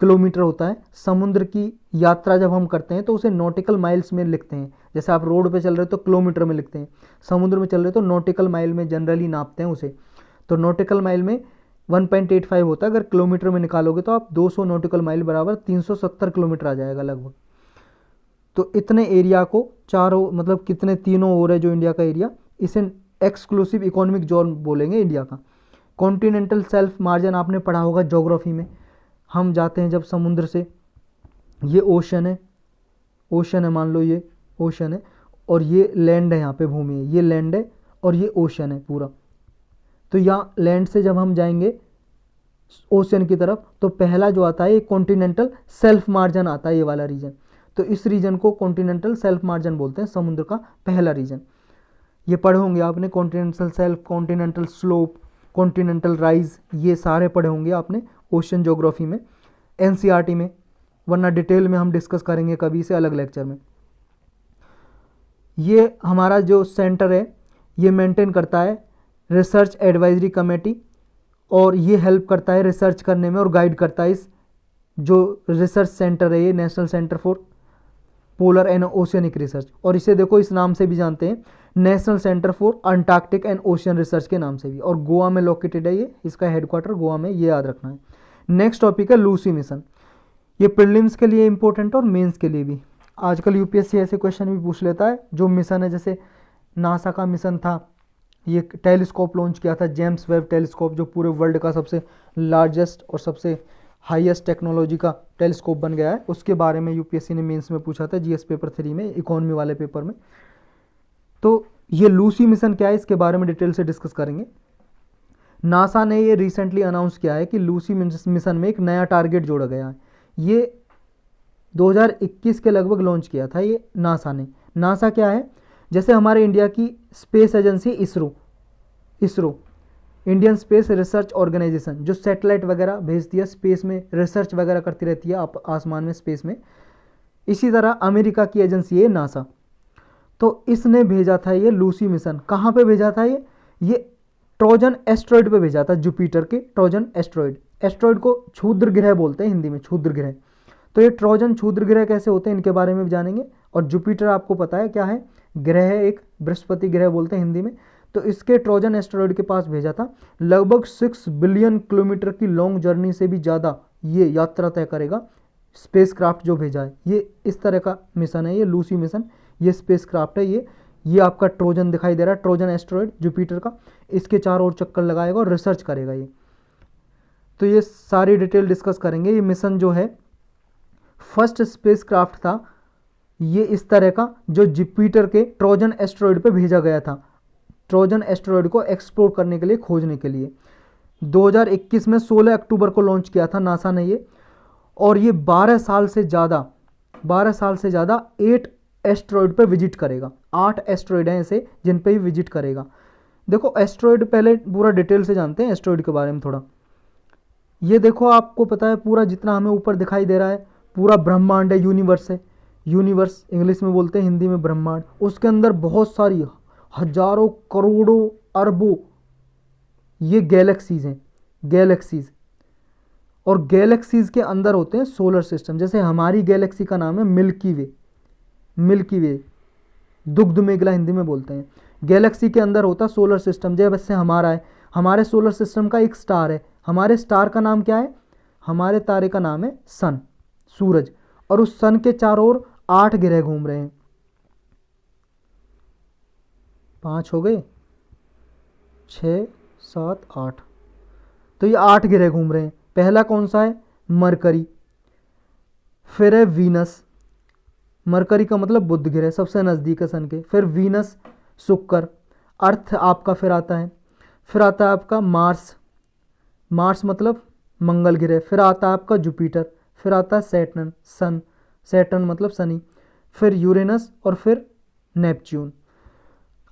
किलोमीटर होता है। समुद्र की यात्रा जब हम करते हैं तो उसे नॉटिकल माइल्स में लिखते हैं, जैसे आप रोड पे चल रहे हो तो किलोमीटर में लिखते हैं, समुद्र में चल रहे हो तो नॉटिकल माइल में जनरली नापते हैं उसे। तो नॉटिकल माइल में 1.85 होता है, अगर किलोमीटर में निकालोगे तो आप 200 नॉटिकल माइल बराबर 370 किलोमीटर आ जाएगा लगभग। तो इतने एरिया को चारों, मतलब कितने, तीनों ओर है जो इंडिया का एरिया, इसे एक्सक्लूसिव इकोनॉमिक जोन बोलेंगे इंडिया का। कॉन्टिनेंटल सेल्फ मार्जिन आपने पढ़ा होगा ज्योग्राफी में, हम जाते हैं जब समुद्र से, ये ओशन है, ओशन है, मान लो ये ओशन है, और ये लैंड है, यहाँ पे भूमि है, ये लैंड है और ये ओशन है पूरा। तो यहाँ लैंड से जब हम जाएंगे ओशन की तरफ तो पहला जो आता है ये कॉन्टिनेंटल सेल्फ मार्जिन आता है, ये वाला रीजन। तो इस रीजन को कॉन्टिनेंटल सेल्फ मार्जिन बोलते हैं, समुद्र का पहला रीजन। ये पढ़े होंगे आपने, continental self, continental slope, continental rise, ये सारे पढ़े होंगे आपने ओशन ज्योग्राफी में, एनसीईआरटी में, वरना डिटेल में हम डिस्कस करेंगे कभी से अलग लेक्चर में। ये हमारा जो सेंटर है ये मेंटेन करता है रिसर्च एडवाइजरी कमेटी, और ये हेल्प करता है रिसर्च करने में और गाइड करता है इस जो रिसर्च सेंटर है, ये national centre for polar and oceanic research, और इसे देखो इस नाम से भी जानते हैं, national centre for Antarctic and ocean research के नाम से भी, और गोवा में लोकेटेड है ये, इसका हेडक्वार्टर गोवा में, ये याद रखना है। नेक्स्ट टॉपिक है लूसी मिशन। ये प्रीलिम्स के लिए इंपॉर्टेंट और मेंस के लिए भी। आजकल यूपीएससी ऐसे क्वेश्चन भी पूछ लेता है, जो मिशन है, जैसे नासा का मिशन था, ये टेलीस्कोप लॉन्च किया था, जेम्स वेब टेलीस्कोप, जो पूरे वर्ल्ड का सबसे लार्जेस्ट और सबसे हाईएस्ट टेक्नोलॉजी का टेलीस्कोप बन गया है, उसके बारे में यूपीएससी ने मेंस में पूछा था, जीएस पेपर 3 में, इकोनॉमी वाले पेपर में। तो ये लूसी मिशन क्या है, इसके बारे में डिटेल से डिस्कस करेंगे। नासा ने ये रिसेंटली अनाउंस किया है कि लूसी मिशन में एक नया टारगेट जोड़ा गया है। ये 2021 के लगभग लॉन्च किया था ये नासा ने। नासा क्या है, जैसे हमारे इंडिया की space agency ISRO, Indian space research organisation, जो सैटेलाइट वगैरह भेजती है स्पेस में, रिसर्च वगैरह करती रहती है आसमान में, स्पेस में। इसी तरह अमेरिका की एजेंसी है नासा। तो इसने भेजा था ये लूसी मिशन। कहाँ पे भेजा था ये ट्रोजन एस्ट्रॉयड पे भेजा था, जुपिटर के ट्रोजन एस्ट्रॉयड। एस्ट्रॉयड को क्षुद्र ग्रह बोलते हैं हिंदी में, क्षुद्र ग्रह। तो ये ट्रोजन क्षुद्र ग्रह कैसे होते हैं, इनके बारे में भी जानेंगे। और जुपिटर आपको पता है क्या है, ग्रह है एक, बृहस्पति ग्रह बोलते हैं हिंदी में। तो इसके ट्रोजन एस्ट्रॉयड के पास भेजा था, लगभग 6 बिलियन किलोमीटर की लॉन्ग जर्नी से भी ज़्यादा ये यात्रा तय करेगा स्पेसक्राफ्ट जो भेजा है। ये इस तरह का मिशन है, ये लूसी मिशन, ये स्पेसक्राफ्ट है। ये आपका ट्रोजन दिखाई दे रहा है, ट्रोजन एस्ट्रॉयड जुपिटर का, इसके चारों ओर चक्कर लगाएगा और रिसर्च करेगा ये। तो ये सारी डिटेल डिस्कस करेंगे। ये मिशन जो है फर्स्ट स्पेसक्राफ्ट था ये इस तरह का, जो जुपिटर के ट्रोजन एस्ट्रॉयड पे भेजा गया था, ट्रोजन एस्ट्रॉयड को एक्सप्लोर करने के लिए, खोजने के लिए। 2021 में 16 अक्टूबर को लॉन्च किया था नासा ने ये, और ये 12 साल से ज़्यादा 8 एस्ट्रॉयड पे विजिट करेगा। 8 एस्ट्रॉयड हैं ऐसे जिन पे ही विजिट करेगा। देखो एस्ट्रॉयड पहले पूरा डिटेल से जानते हैं एस्ट्रॉयड के बारे में थोड़ा। ये देखो आपको पता है पूरा जितना हमें ऊपर दिखाई दे रहा है पूरा ब्रह्मांड है, यूनिवर्स है। यूनिवर्स इंग्लिश में बोलते हैं, हिंदी में ब्रह्मांड। उसके अंदर बहुत सारी हजारों करोड़ों अरबों ये गैलेक्सीज हैं, गैलेक्सीज। और गैलेक्सीज के अंदर होते हैं सोलर सिस्टम। जैसे हमारी गैलेक्सी का नाम है मिल्की वे, मिल्की वे, दुग्ध मेघला हिंदी में बोलते हैं। गैलेक्सी के अंदर होता सोलर सिस्टम, जैसे हमारा है। हमारे सोलर सिस्टम का एक स्टार है, हमारे स्टार का नाम क्या है, हमारे तारे का नाम है सन, सूरज। और उस सन के चारों ओर 8 ग्रह घूम रहे हैं। 5 हो गए, 6, 7, 8। तो ये 8 ग्रह घूम रहे हैं। पहला कौन सा है, मरकरी, फिर है वीनस, मरकरी का मतलब बुध ग्रह, सबसे नज़दीक है सन के। फिर वीनस, शुक्र, अर्थ आपका फिर आता है, फिर आता है आपका मार्स, मार्स मतलब मंगल ग्रह, फिर आता है आपका जुपिटर, फिर आता है सैटर्न, सन, सैटर्न मतलब शनि, फिर यूरेनस और फिर नेपच्यून।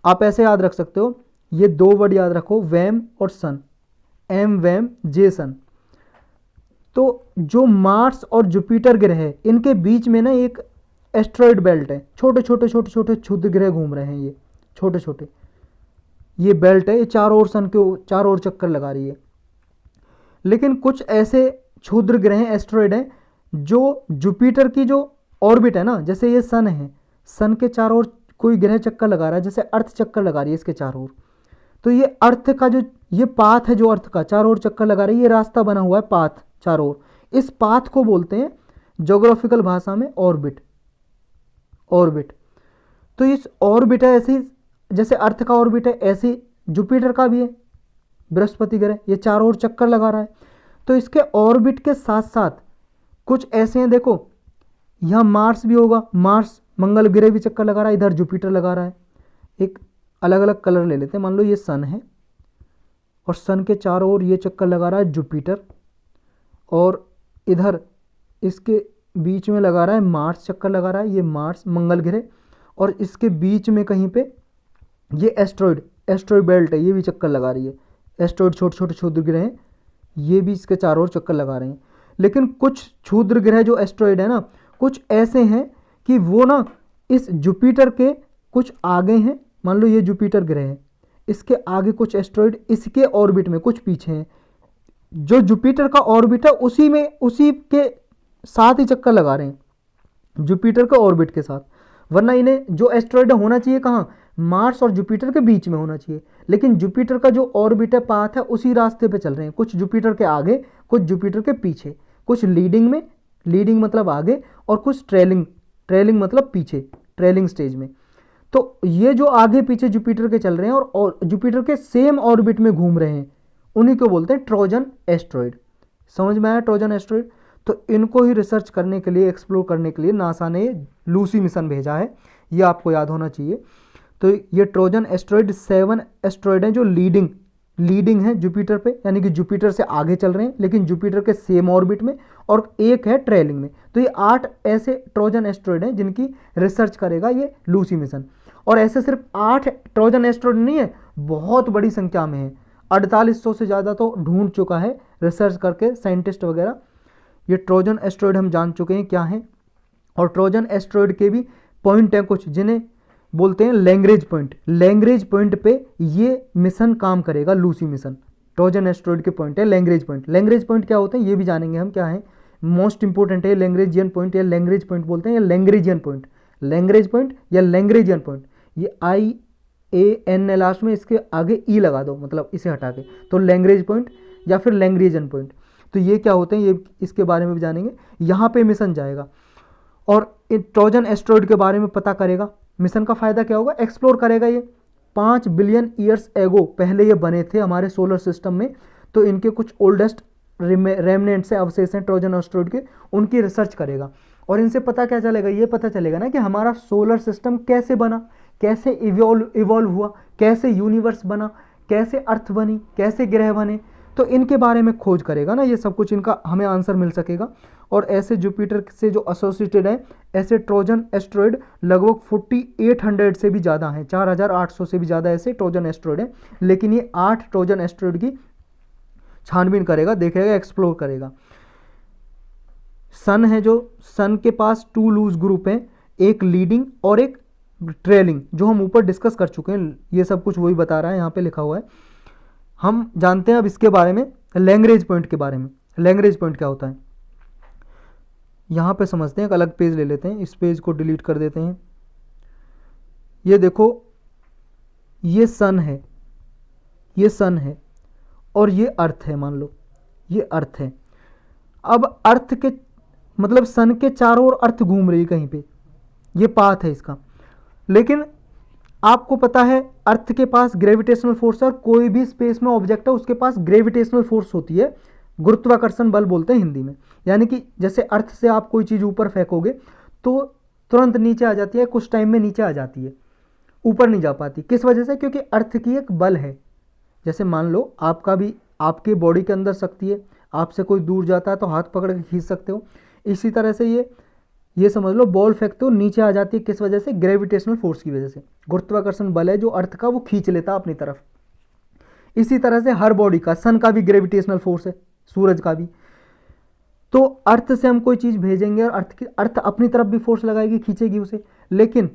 आप ऐसे याद रख सकते हो, ये दो वर्ड याद रखो, वैम और सन, एम वैम जे सन। तो जो मार्स और जुपिटर ग्रह है इनके बीच में ना एक एस्ट्रॉयड बेल्ट है, छोटे छोटे छोटे छोटे क्षुद्र ग्रह घूम रहे हैं, ये छोटे छोटे, ये बेल्ट है, ये चारों ओर सन के चारों ओर चक्कर लगा रही है। लेकिन कुछ ऐसे क्षुद्र ग्रह एस्ट्रॉयड हैं जो जुपिटर की जो ऑर्बिट है ना, जैसे ये सन है, सन के चारों ओर कोई ग्रह चक्कर लगा रहा है, जैसे अर्थ चक्कर लगा रही है इसके चारों ओर, तो ये अर्थ का जो ये पाथ है, जो अर्थ का चारों ओर चक्कर लगा रही है, ये रास्ता बना हुआ है पाथ चारों ओर, इस पाथ को बोलते हैं ज्योग्राफिकल भाषा में ऑर्बिट, ऑर्बिट। तो इस ऑर्बिट है ऐसी, जैसे अर्थ का ऑर्बिट है ऐसे जुपिटर का भी है, बृहस्पति ग्रह ये चारों ओर चक्कर लगा रहा है। तो इसके ऑर्बिट के साथ साथ कुछ ऐसे हैं, देखो यहाँ मार्स भी होगा, मार्स मंगल ग्रह भी चक्कर लगा रहा है, इधर जुपिटर लगा रहा है। एक अलग अलग कलर ले लेते हैं, मान लो ये सन है और सन के चारों ओर ये चक्कर लगा रहा है जुपिटर, और इधर इसके बीच में लगा रहा है मार्स, चक्कर लगा रहा है ये मार्स मंगल ग्रह, और इसके बीच में कहीं पे ये एस्ट्रॉयड, एस्ट्रॉयड बेल्ट है, ये भी चक्कर लगा रही है, एस्ट्रॉयड छोटे छोटे क्षुद्र ग्रह हैं, ये भी इसके चारों ओर चक्कर लगा रहे हैं। लेकिन कुछ क्षुद्र ग्रह जो एस्ट्रॉयड है ना, कुछ ऐसे हैं कि वो ना इस जुपिटर के कुछ आगे हैं, मान लो ये जुपिटर ग्रह है, इसके आगे कुछ एस्ट्रॉयड इसके ऑर्बिट में कुछ पीछे हैं, जो जुपिटर का ऑर्बिट है उसी में, उसी के साथ ही चक्कर लगा रहे हैं, जुपिटर के ऑर्बिट के साथ। वरना इन्हें जो एस्ट्रॉयड होना चाहिए कहाँ, मार्स और जुपिटर के बीच में होना चाहिए, लेकिन जुपिटर का जो ऑर्बिट है, पाथ है, उसी रास्ते पे चल रहे हैं, कुछ जुपिटर के आगे कुछ जुपिटर के पीछे, कुछ लीडिंग में, लीडिंग मतलब आगे, और कुछ ट्रेलिंग, ट्रेलिंग मतलब पीछे, ट्रेलिंग स्टेज में। तो ये जो आगे पीछे जुपिटर के चल रहे हैं और जुपिटर के सेम ऑर्बिट में घूम रहे हैं, उन्हीं को बोलते हैं ट्रोजन एस्ट्रॉयड। समझ में आया ट्रोजन एस्ट्रॉयड? तो इनको ही रिसर्च करने के लिए, एक्सप्लोर करने के लिए नासा ने लूसी मिशन भेजा है, ये आपको याद होना चाहिए। तो ये ट्रोजन एस्ट्रॉयड 7 एस्ट्रॉयड हैं जो लीडिंग है जुपिटर पे, यानी कि जुपिटर से आगे चल रहे हैं लेकिन जुपिटर के सेम ऑर्बिट में, और एक है ट्रेलिंग में। तो ये 8 ऐसे ट्रोजन एस्ट्रॉयड हैं जिनकी रिसर्च करेगा ये लूसी मिशन। और ऐसे सिर्फ 8 ट्रोजन एस्ट्रॉयड नहीं है, बहुत बड़ी संख्या में है, 4800 से ज़्यादा तो ढूंढ चुका है रिसर्च करके साइंटिस्ट वगैरह। ये ट्रोजन एस्ट्रॉयड हम जान चुके हैं क्या हैं, और ट्रोजन एस्ट्रॉयड के भी पॉइंट हैं कुछ, जिन्हें बोलते हैं लैग्रेंज पॉइंट। लैग्रेंज पॉइंट पे ये मिशन काम करेगा, लूसी मिशन। ट्रोजन एस्ट्रॉयड के पॉइंट है लैग्रेंज पॉइंट। लैग्रेंज पॉइंट क्या होते हैं ये भी जानेंगे हम क्या है, मोस्ट इंपॉर्टेंट है लैग्रेंजियन पॉइंट, या लैग्रेंज पॉइंट बोलते हैं, या लैग्रेंजियन पॉइंट, लैग्रेंज पॉइंट या लैग्रेंजियन पॉइंट। ये IAN लास्ट में, इसके आगे ई लगा दो, मतलब इसे हटा के, तो लैग्रेंज पॉइंट या फिर लैग्रेंजियन पॉइंट। तो ये क्या होते हैं, ये इसके बारे में भी जानेंगे। यहाँ पे मिशन जाएगा और ट्रोजन एस्ट्रॉयड के बारे में पता करेगा। मिशन का फ़ायदा क्या होगा, एक्सप्लोर करेगा। ये 5 बिलियन ईयर्स एगो पहले ये बने थे हमारे सोलर सिस्टम में, तो इनके कुछ ओल्डेस्ट रेमनेंट्स हैं, अवशेष हैं ट्रोजन एस्ट्रॉयड के, उनकी रिसर्च करेगा। और इनसे पता क्या चलेगा, ये पता चलेगा ना कि हमारा सोलर सिस्टम कैसे बना, कैसे इवॉल्व हुआ, कैसे यूनिवर्स बना, कैसे अर्थ बनी, कैसे ग्रह बने। तो इनके बारे में खोज करेगा ना, ये सब कुछ इनका हमें आंसर मिल सकेगा। और ऐसे जुपिटर से जो एसोसिएटेड है, ऐसे ट्रोजन एस्ट्रॉयड लगभग 4800 से भी ज़्यादा हैं, 4800 से भी ज़्यादा ऐसे ट्रोजन एस्ट्रॉयड हैं। लेकिन ये 8 ट्रोजन एस्ट्रॉयड की छानबीन करेगा, देखेगा, एक्सप्लोर करेगा। सन है, जो सन के पास 2 लूज ग्रुप हैं, एक लीडिंग और एक ट्रेलिंग, जो हम ऊपर डिस्कस कर चुके हैं। ये सब कुछ वही बता रहा है, यहाँ पे लिखा हुआ है। हम जानते हैं अब इसके बारे में, लैग्रेंज पॉइंट के बारे में। लैग्रेंज पॉइंट क्या होता है यहाँ पे समझते हैं। एक अलग पेज ले लेते हैं, इस पेज को डिलीट कर देते हैं। ये देखो, ये सन है, ये सन है और ये अर्थ है, मान लो ये अर्थ है। अब अर्थ के मतलब सन के चारों ओर अर्थ घूम रही है कहीं पे, ये पाथ है इसका। लेकिन आपको पता है अर्थ के पास ग्रेविटेशनल फोर्स है, और कोई भी स्पेस में ऑब्जेक्ट है उसके पास ग्रेविटेशनल फोर्स होती है, गुरुत्वाकर्षण बल बोलते हैं हिंदी में। यानी कि जैसे अर्थ से आप कोई चीज़ ऊपर फेंकोगे तो तुरंत नीचे आ जाती है, कुछ टाइम में नीचे आ जाती है, ऊपर नहीं जा पाती। किस वजह से? क्योंकि अर्थ की एक बल है। जैसे मान लो आपका भी आपके बॉडी के अंदर शक्ति है, आपसे कोई दूर जाता है तो हाथ पकड़ के खींच सकते हो। इसी तरह से ये समझ लो बॉल फेंकते हो नीचे आ जाती है। किस वजह से? ग्रेविटेशनल फोर्स की वजह से। गुरुत्वाकर्षण बल है जो अर्थ का वो खींच लेता है अपनी तरफ। इसी तरह से हर बॉडी का, सन का भी ग्रेविटेशनल फोर्स है, सूरज का भी। तो अर्थ से हम कोई चीज भेजेंगे और अर्थ अपनी तरफ भी फोर्स लगाएगी, खींचेगी उसे। लेकिन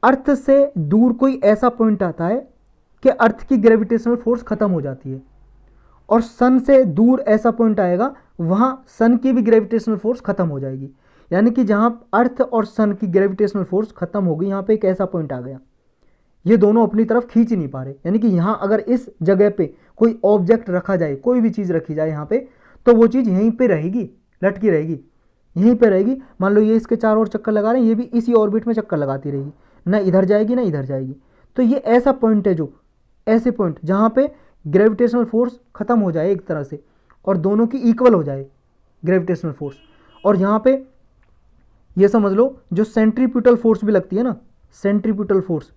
अर्थ से दूर कोई ऐसा पॉइंट आता है कि अर्थ की ग्रेविटेशनल फोर्स खत्म हो जाती है, और सन से दूर ऐसा पॉइंट आएगा वहां सन की भी ग्रेविटेशनल फोर्स खत्म हो जाएगी। यानी कि जहां अर्थ और सन की ग्रेविटेशनल फोर्स खत्म हो गई, यहां पे एक ऐसा पॉइंट आ गया, ये दोनों अपनी तरफ खींच ही नहीं पा रहे। यानी कि यहां अगर इस जगह पे कोई ऑब्जेक्ट रखा जाए, कोई भी चीज रखी जाए यहां पे, तो वो चीज यहीं पे रहेगी, लटकी रहेगी, यहीं पे रहेगी। मान लो ये इसके चारों ओर चक्कर लगा रहे हैं, ये भी इसी ऑर्बिट में चक्कर लगाती रहेगी, ना इधर जाएगी ना इधर जाएगी। तो ये ऐसा पॉइंट है, जो ऐसे पॉइंट जहां पे ग्रेविटेशनल फोर्स खत्म हो जाए एक तरह से, और दोनों की इक्वल हो जाए ग्रेविटेशनल फोर्स। और यहां पे ये समझ लो जो सेंट्रीप्यूटल फोर्स भी लगती है ना, सेंट्रीप्यूटल फोर्स।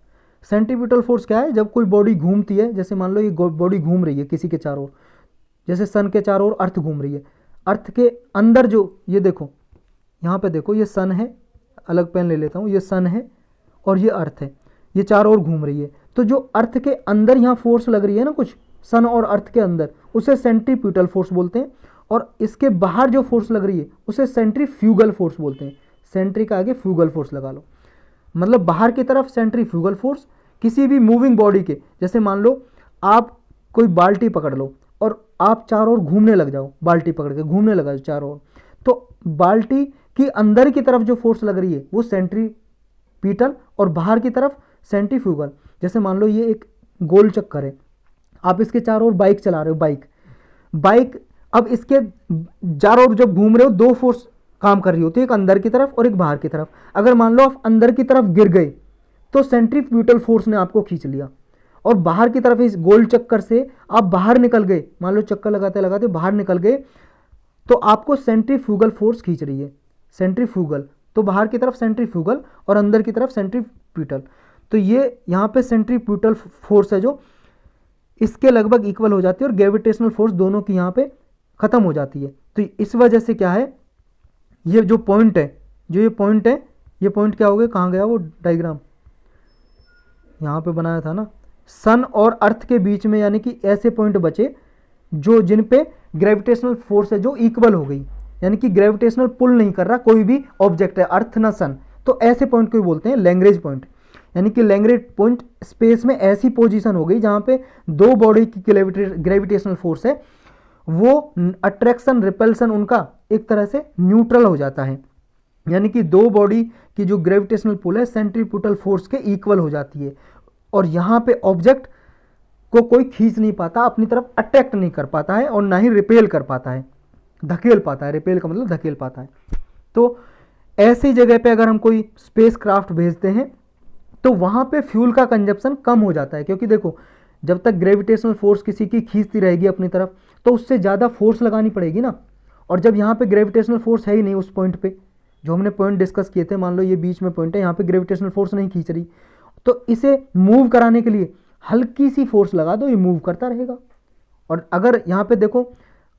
सेंट्रीप्यूटल फोर्स क्या है? जब कोई बॉडी घूमती है, जैसे मान लो ये बॉडी घूम रही है किसी के चारों ओर, जैसे सन के चारों ओर अर्थ घूम रही है, अर्थ के अंदर जो, ये देखो यहाँ पे देखो, ये सन है, अलग पेन ले लेता हूँ, ये सन है और ये अर्थ है, ये चारों ओर घूम रही है। तो जो अर्थ के अंदर यहाँ फोर्स लग रही है ना कुछ, सन और अर्थ के अंदर, उसे सेंट्रीप्यूटल फोर्स बोलते हैं। और इसके बाहर जो फोर्स लग रही है उसे सेंट्रीफ्यूगल फोर्स बोलते हैं। सेंट्री का आगे फ्यूगल फोर्स लगा लो, मतलब बाहर की तरफ सेंट्रीफ्यूगल फोर्स। किसी भी मूविंग बॉडी के, जैसे मान लो आप कोई बाल्टी पकड़ लो और आप चारों ओर घूमने लग जाओ, बाल्टी पकड़ के घूमने लगा चारों ओर, तो बाल्टी की अंदर की तरफ जो फोर्स लग रही है वो सेंट्रीपिटल, और बाहर की तरफ सेंट्रीफ्यूगल। जैसे मान लो ये एक गोल चक्कर है, आप इसके चारों ओर बाइक चला रहे हो, बाइक अब इसके चारों ओर जब घूम रहे हो, दो फोर्स काम कर रही होती है, एक अंदर की तरफ और एक बाहर की तरफ। अगर मान लो आप अंदर की तरफ गिर गए तो सेंट्रीफ्यूगल फोर्स ने आपको खींच लिया, और बाहर की तरफ इस गोल चक्कर से आप बाहर निकल गए, मान लो चक्कर लगाते लगाते बाहर निकल गए, तो आपको सेंट्रीफ्यूगल फोर्स खींच रही है, सेंट्रीफ्यूगल। तो बाहर की तरफ सेंट्रीफ्यूगल और अंदर की तरफ सेंट्रीपिटल। तो ये यहाँ पे सेंट्रीपिटल फोर्स है जो इसके लगभग इक्वल हो जाती है, और ग्रेविटेशनल फोर्स दोनों की यहाँ पे खत्म हो जाती है। तो इस वजह से क्या है, ये जो पॉइंट है, ये पॉइंट क्या हो गया, कहाँ गया वो डायग्राम, यहाँ पे बनाया था ना, सन और अर्थ के बीच में, यानी कि ऐसे पॉइंट बचे जो जिन पे ग्रेविटेशनल फोर्स है जो इक्वल हो गई, यानी कि ग्रेविटेशनल पुल नहीं कर रहा कोई भी ऑब्जेक्ट है, अर्थ ना सन। तो ऐसे पॉइंट को बोलते हैं लैग्रेंज पॉइंट। यानी कि लैग्रेंज पॉइंट स्पेस में ऐसी पोजीशन हो गई जहां पे दो बॉडी की ग्रेविटेशनल फोर्स है, वो अट्रैक्शन रिपल्सन उनका एक तरह से न्यूट्रल हो जाता है। यानी कि दो बॉडी की जो ग्रेविटेशनल पुल है सेंट्रीपिटल फोर्स के इक्वल हो जाती है, और यहाँ पे ऑब्जेक्ट को कोई खींच नहीं पाता, अपनी तरफ अट्रैक्ट नहीं कर पाता है, और ना ही रिपेल कर पाता है, धकेल पाता है। रिपेल का मतलब धकेल पाता है। तो ऐसी जगह पे अगर हम कोई स्पेस क्राफ्ट भेजते हैं तो वहाँ पे फ्यूल का कंजप्शन कम हो जाता है, क्योंकि देखो जब तक ग्रेविटेशनल फोर्स किसी की खींचती रहेगी अपनी तरफ, तो उससे ज़्यादा फोर्स लगानी पड़ेगी ना। और जब यहाँ पे ग्रेविटेशनल फोर्स है ही नहीं उस पॉइंट पे, जो हमने पॉइंट डिस्कस किए थे, मान लो ये बीच में पॉइंट है, यहाँ पे ग्रेविटेशनल फोर्स नहीं खींच रही, तो इसे मूव कराने के लिए हल्की सी फोर्स लगा दो, ये मूव करता रहेगा। और अगर यहाँ पे देखो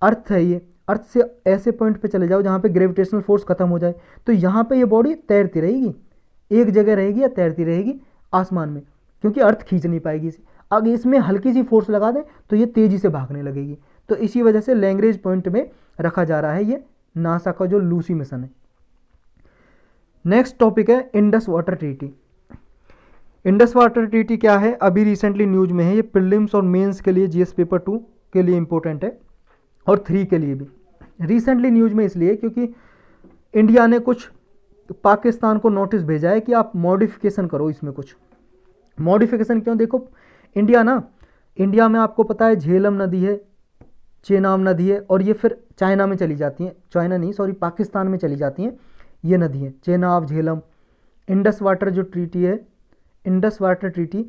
अर्थ है, ये अर्थ से ऐसे पॉइंट पे चले जाओ जहाँ पे ग्रेविटेशनल फोर्स खत्म हो जाए, तो यहाँ पे ये बॉडी तैरती रहेगी, एक जगह रहेगी या तैरती रहेगी आसमान में, क्योंकि अर्थ खींच नहीं पाएगी इसे। अगर इसमें हल्की सी फोर्स लगा दें तो ये तेजी से भागने लगेगी। तो इसी वजह से लैग्रेंज पॉइंट में रखा जा रहा है ये नासा का जो लूसी मिशन है। नेक्स्ट टॉपिक है Indus water treaty. Indus water treaty क्या है, अभी रिसेंटली न्यूज में है। ये प्रीलिम्स और मेंस के लिए, जीएस पेपर 2 के लिए इंपॉर्टेंट है, और 3 के लिए भी। रिसेंटली न्यूज में इसलिए क्योंकि इंडिया ने कुछ पाकिस्तान को नोटिस भेजा है कि आप मॉडिफिकेशन करो, इसमें कुछ मॉडिफिकेशन। क्यों? देखो इंडिया में आपको पता है झेलम नदी है, चेनाब नदी है, और ये फिर चाइना में चली जाती हैं, चाइना नहीं सॉरी पाकिस्तान में चली जाती हैं ये नदी है, चेनाब, झेलम। इंडस वाटर जो ट्रीटी है, इंडस वाटर ट्रीटी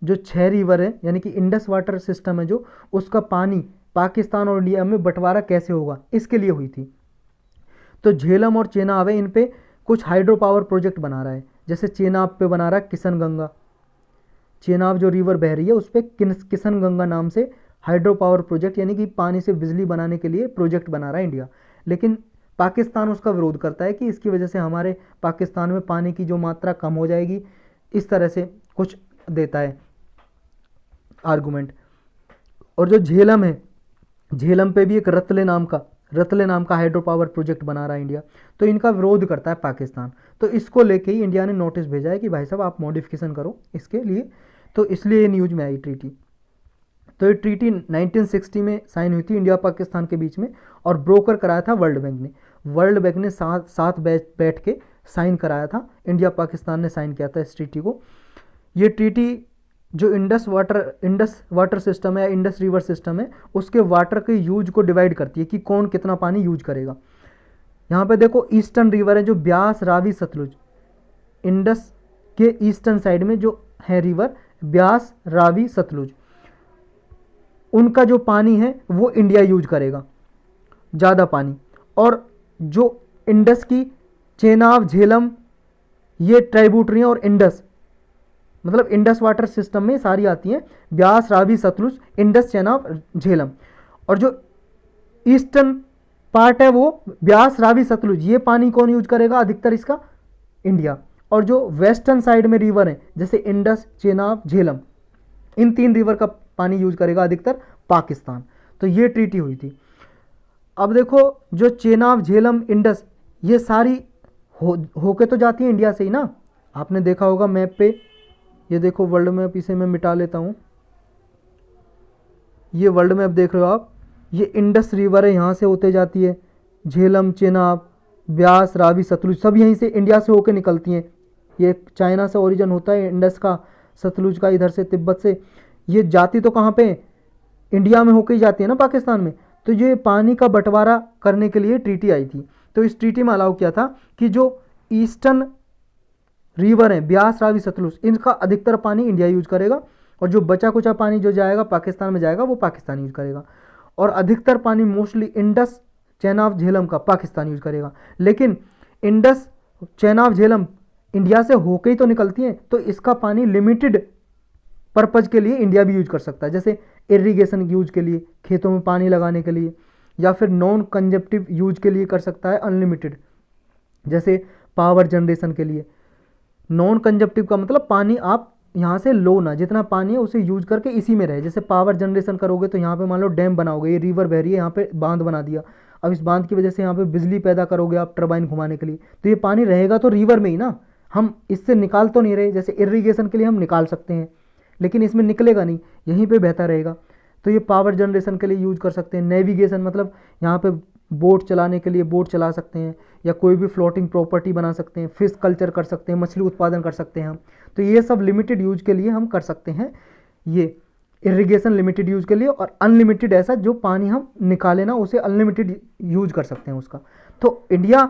जो 6 रिवर है, यानी कि इंडस वाटर सिस्टम है जो, उसका पानी पाकिस्तान और इंडिया में बंटवारा कैसे होगा, इसके लिए हुई थी। तो झेलम और चेनाब है, इन पे कुछ हाइड्रो पावर प्रोजेक्ट बना रहा है। जैसे चेनाब पे बना रहा है किशन गंगा, चेनाब जो रिवर बह रही है उस पर किशन गंगा नाम से हाइड्रो पावर प्रोजेक्ट यानी कि पानी से बिजली बनाने के लिए प्रोजेक्ट बना रहा है इंडिया। लेकिन पाकिस्तान उसका विरोध करता है कि इसकी वजह से हमारे पाकिस्तान में पानी की जो मात्रा कम हो जाएगी, इस तरह से कुछ देता है आर्गुमेंट। और जो झेलम है, झेलम पे भी एक रतले नाम का हाइड्रो पावर प्रोजेक्ट बना रहा है इंडिया, तो इनका विरोध करता है पाकिस्तान। तो इसको लेके ही इंडिया ने नोटिस भेजा है कि भाई साहब आप मॉडिफिकेशन करो इसके लिए, तो इसलिए ये न्यूज में आई ट्रीटी। तो ये ट्रीटी 1960 में साइन हुई थी इंडिया पाकिस्तान के बीच में, और ब्रोकर कराया था वर्ल्ड बैंक ने। वर्ल्ड बैंक ने साथ बैठ के साइन कराया था, इंडिया पाकिस्तान ने साइन किया था इस ट्रीटी को। ये ट्रीटी जो इंडस वाटर सिस्टम है या इंडस रिवर सिस्टम है, उसके वाटर के यूज को डिवाइड करती है कि कौन कितना पानी यूज करेगा। यहाँ पे देखो ईस्टर्न रिवर है जो ब्यास, रावी, सतलुज, इंडस के ईस्टर्न साइड में जो है रिवर ब्यास, रावी, सतलुज, उनका जो पानी है वो इंडिया यूज करेगा ज़्यादा पानी। और जो इंडस की चेनाब, झेलम, ये ट्राइब्यूटरी और इंडस, मतलब इंडस वाटर सिस्टम में सारी आती हैं, ब्यास, रावी, सतलुज, इंडस, चेनाब, झेलम। और जो ईस्टर्न पार्ट है वो ब्यास, रावी, सतलुज, ये पानी कौन यूज करेगा अधिकतर इसका? इंडिया। और जो वेस्टर्न साइड में रिवर है जैसे इंडस, चेनाब, झेलम, इन 3 रिवर का पानी यूज करेगा अधिकतर पाकिस्तान। तो ये ट्रीटी हुई थी। अब देखो जो चेनाब, झेलम, इंडस, ये सारी होके तो जाती है इंडिया से ही ना। आपने देखा होगा मैप पे, ये देखो वर्ल्ड मैप, इसे मैं मिटा लेता हूँ। ये वर्ल्ड मैप देख रहे हो आप, ये इंडस रिवर है, यहाँ से होते जाती है। झेलम, चेनाब, ब्यास, रावी, सतलुज सब यहीं से इंडिया से होके निकलती हैं। ये चाइना से ओरिजिन होता है इंडस का, सतलुज का इधर से तिब्बत से। ये जाती तो कहाँ पे? इंडिया में होके ही जाती है ना, पाकिस्तान में। तो ये पानी का बंटवारा करने के लिए ट्रीटी आई थी। तो इस ट्रीटी में अलाउ किया था कि जो ईस्टर्न रिवर है ब्यास, रावी, सतलुज, इनका अधिकतर पानी इंडिया यूज करेगा, और जो बचा कुचा पानी जो जाएगा पाकिस्तान में जाएगा वो पाकिस्तान यूज करेगा। और अधिकतर पानी मोस्टली इंडस, चेनाब, झेलम का पाकिस्तान यूज करेगा। लेकिन इंडस, चेनाब, झेलम इंडिया से होके ही तो निकलती हैं, तो इसका पानी लिमिटेड पर्पज के लिए इंडिया भी यूज कर सकता है, जैसे इरिगेशन यूज के लिए, खेतों में पानी लगाने के लिए, या फिर नॉन कंजप्टिव यूज के लिए कर सकता है अनलिमिटेड, जैसे पावर जनरेशन के लिए। नॉन कंजप्टिव का मतलब पानी आप यहाँ से लो ना, जितना पानी है उसे यूज करके इसी में रहे। जैसे पावर जनरेशन करोगे तो यहाँ पे मान लो डैम बनाओगे, ये रिवर बह रही है, यहाँ पे बांध बना दिया, अब इस बांध की वजह से यहाँ पे बिजली पैदा करोगे आप टरबाइन घुमाने के लिए, तो ये पानी रहेगा तो रिवर में ही ना, हम इससे निकाल तो नहीं रहे। जैसे इरिगेशन के लिए हम निकाल सकते हैं, लेकिन इसमें निकलेगा नहीं, यहीं पे बहता रहेगा। तो ये पावर जनरेशन के लिए यूज कर सकते हैं। नेविगेशन मतलब यहाँ पे बोट चलाने के लिए बोट चला सकते हैं, या कोई भी फ्लोटिंग प्रॉपर्टी बना सकते हैं, फिश कल्चर कर सकते हैं, मछली उत्पादन कर सकते हैं हम। तो ये सब लिमिटेड यूज के लिए हम कर सकते हैं, ये इरिगेशन लिमिटेड यूज के लिए। और अनलिमिटेड ऐसा जो पानी हम निकाले ना, उसे अनलिमिटेड यूज कर सकते हैं उसका। तो इंडिया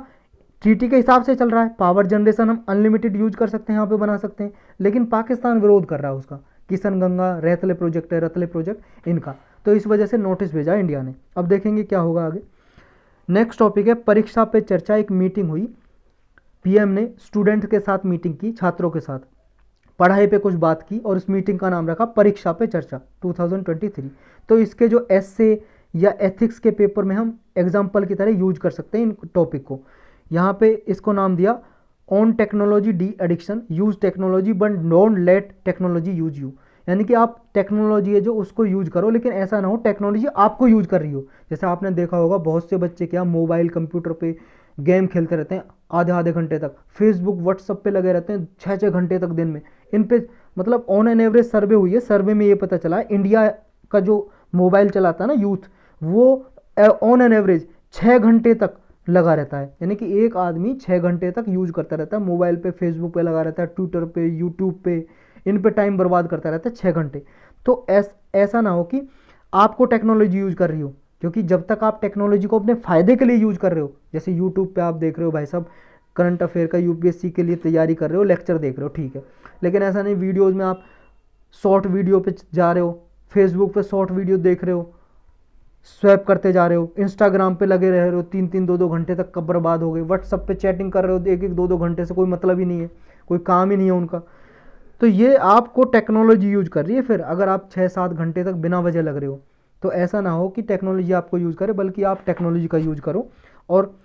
ट्रीटी के हिसाब से चल रहा है, पावर जनरेशन हम अनलिमिटेड यूज कर सकते हैं, यहाँ पे बना सकते हैं। लेकिन पाकिस्तान विरोध कर रहा है उसका, किशन गंगा, रतले प्रोजेक्ट है, रतले प्रोजेक्ट इनका। तो इस वजह से नोटिस भेजा इंडिया ने। अब देखेंगे क्या होगा आगे। नेक्स्ट टॉपिक है परीक्षा पे चर्चा। एक मीटिंग हुई, पीएम ने स्टूडेंट के साथ मीटिंग की, छात्रों के साथ पढ़ाई पे कुछ बात की, और इस मीटिंग का नाम रखा परीक्षा पे चर्चा 2023। तो इसके जो एसए या एथिक्स के पेपर में हम एग्जाम्पल की तरह यूज कर सकते हैं इन टॉपिक को। यहाँ पे इसको नाम दिया on technology de addiction, use technology but don't let technology use you. यानी कि आप टेक्नोलॉजी है जो उसको यूज करो, लेकिन ऐसा ना हो टेक्नोलॉजी आपको यूज कर रही हो। जैसे आपने देखा होगा बहुत से बच्चे क्या मोबाइल कंप्यूटर पे गेम खेलते रहते हैं आधे आधे घंटे तक, फेसबुक व्हाट्सअप पे लगे रहते हैं 6-6 घंटे तक दिन में। इन पे मतलब ऑन एन एवरेज सर्वे हुई है, सर्वे में ये पता चला है इंडिया का जो मोबाइल चलाता है ना यूथ, वो ऑन एन एवरेज 6 घंटे तक लगा रहता है। यानी कि एक आदमी 6 घंटे तक यूज करता रहता है मोबाइल पे, फेसबुक पे लगा रहता है, ट्विटर पे, यूट्यूब पे, इन पे टाइम बर्बाद करता रहता है 6 घंटे। तो ऐसा ना हो कि आपको टेक्नोलॉजी यूज कर रही हो, क्योंकि जब तक आप टेक्नोलॉजी को अपने फ़ायदे के लिए यूज कर रहे हो, जैसे यूट्यूब पे आप देख रहे हो भाई साहब करंट अफेयर का, यूपीएससी के लिए तैयारी कर रहे हो, लेक्चर देख रहे हो, ठीक है, लेकिन ऐसा नहीं वीडियोज़ में आप शॉर्ट वीडियो पे जा रहे हो, फेसबुक पे शॉर्ट वीडियो देख रहे हो, स्वैप करते जा रहे हो, इंस्टाग्राम पे लगे रह रहे हो 3-3, 2-2 घंटे तक कब बर्बाद हो गए, व्हाट्सअप पे चैटिंग कर रहे हो 1-1, 2-2 घंटे से, कोई मतलब ही नहीं है, कोई काम ही नहीं है उनका। तो ये आपको टेक्नोलॉजी यूज कर रही है। फिर अगर आप 6-7 घंटे तक बिना वजह लग रहे हो तो ऐसा ना हो कि टेक्नोलॉजी आपको यूज़ करे, बल्कि आप टेक्नोलॉजी का यूज़ करो और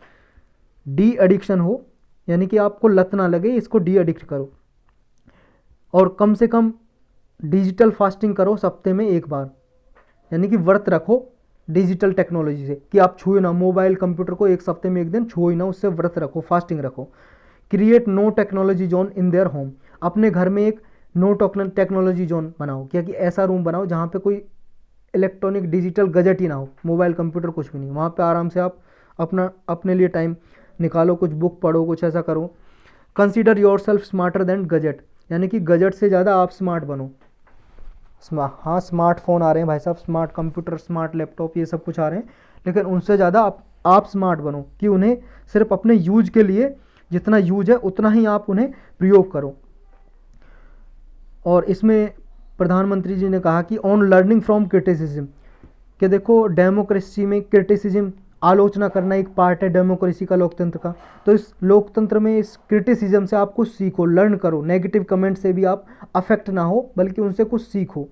डी एडिक्शन हो, यानी कि आपको लत ना लगे, इसको डी एडिक्ट करो। और कम से कम डिजिटल फास्टिंग करो हफ्ते में एक बार, यानी कि व्रत रखो डिजिटल टेक्नोलॉजी से, कि आप छुए ना मोबाइल कंप्यूटर को, एक हफ्ते में एक दिन छुए ना, उससे व्रत रखो, फास्टिंग रखो। Create no technology zone in their home, अपने घर में एक नो टेक्नोलॉजी जोन बनाओ, क्या कि ऐसा रूम बनाओ जहाँ पे कोई इलेक्ट्रॉनिक डिजिटल गजट ही ना हो, मोबाइल कंप्यूटर कुछ भी नहीं, वहाँ पे आराम से आप अपने लिए टाइम निकालो, कुछ बुक पढ़ो, कुछ ऐसा करो। Consider your self smarter than gazette, यानी कि गजट से ज़्यादा आप स्मार्ट बनो। हाँ, स्मार्टफोन आ रहे हैं भाई साहब, स्मार्ट कंप्यूटर, स्मार्ट लैपटॉप, ये सब कुछ आ रहे हैं, लेकिन उनसे ज़्यादा आप स्मार्ट बनो, कि उन्हें सिर्फ अपने यूज के लिए जितना यूज है उतना ही आप उन्हें प्रयोग करो। और इसमें प्रधानमंत्री जी ने कहा कि ऑन लर्निंग फ्रॉम क्रिटिसिज्म, कि देखो डेमोक्रेसी में क्रिटिसिज्म, आलोचना करना एक पार्ट है डेमोक्रेसी का, लोकतंत्र का। तो इस लोकतंत्र में इस क्रिटिसिज्म से आप कुछ सीखो, लर्न करो, नेगेटिव कमेंट से भी आप अफेक्ट ना हो, बल्कि उनसे कुछ सीखो।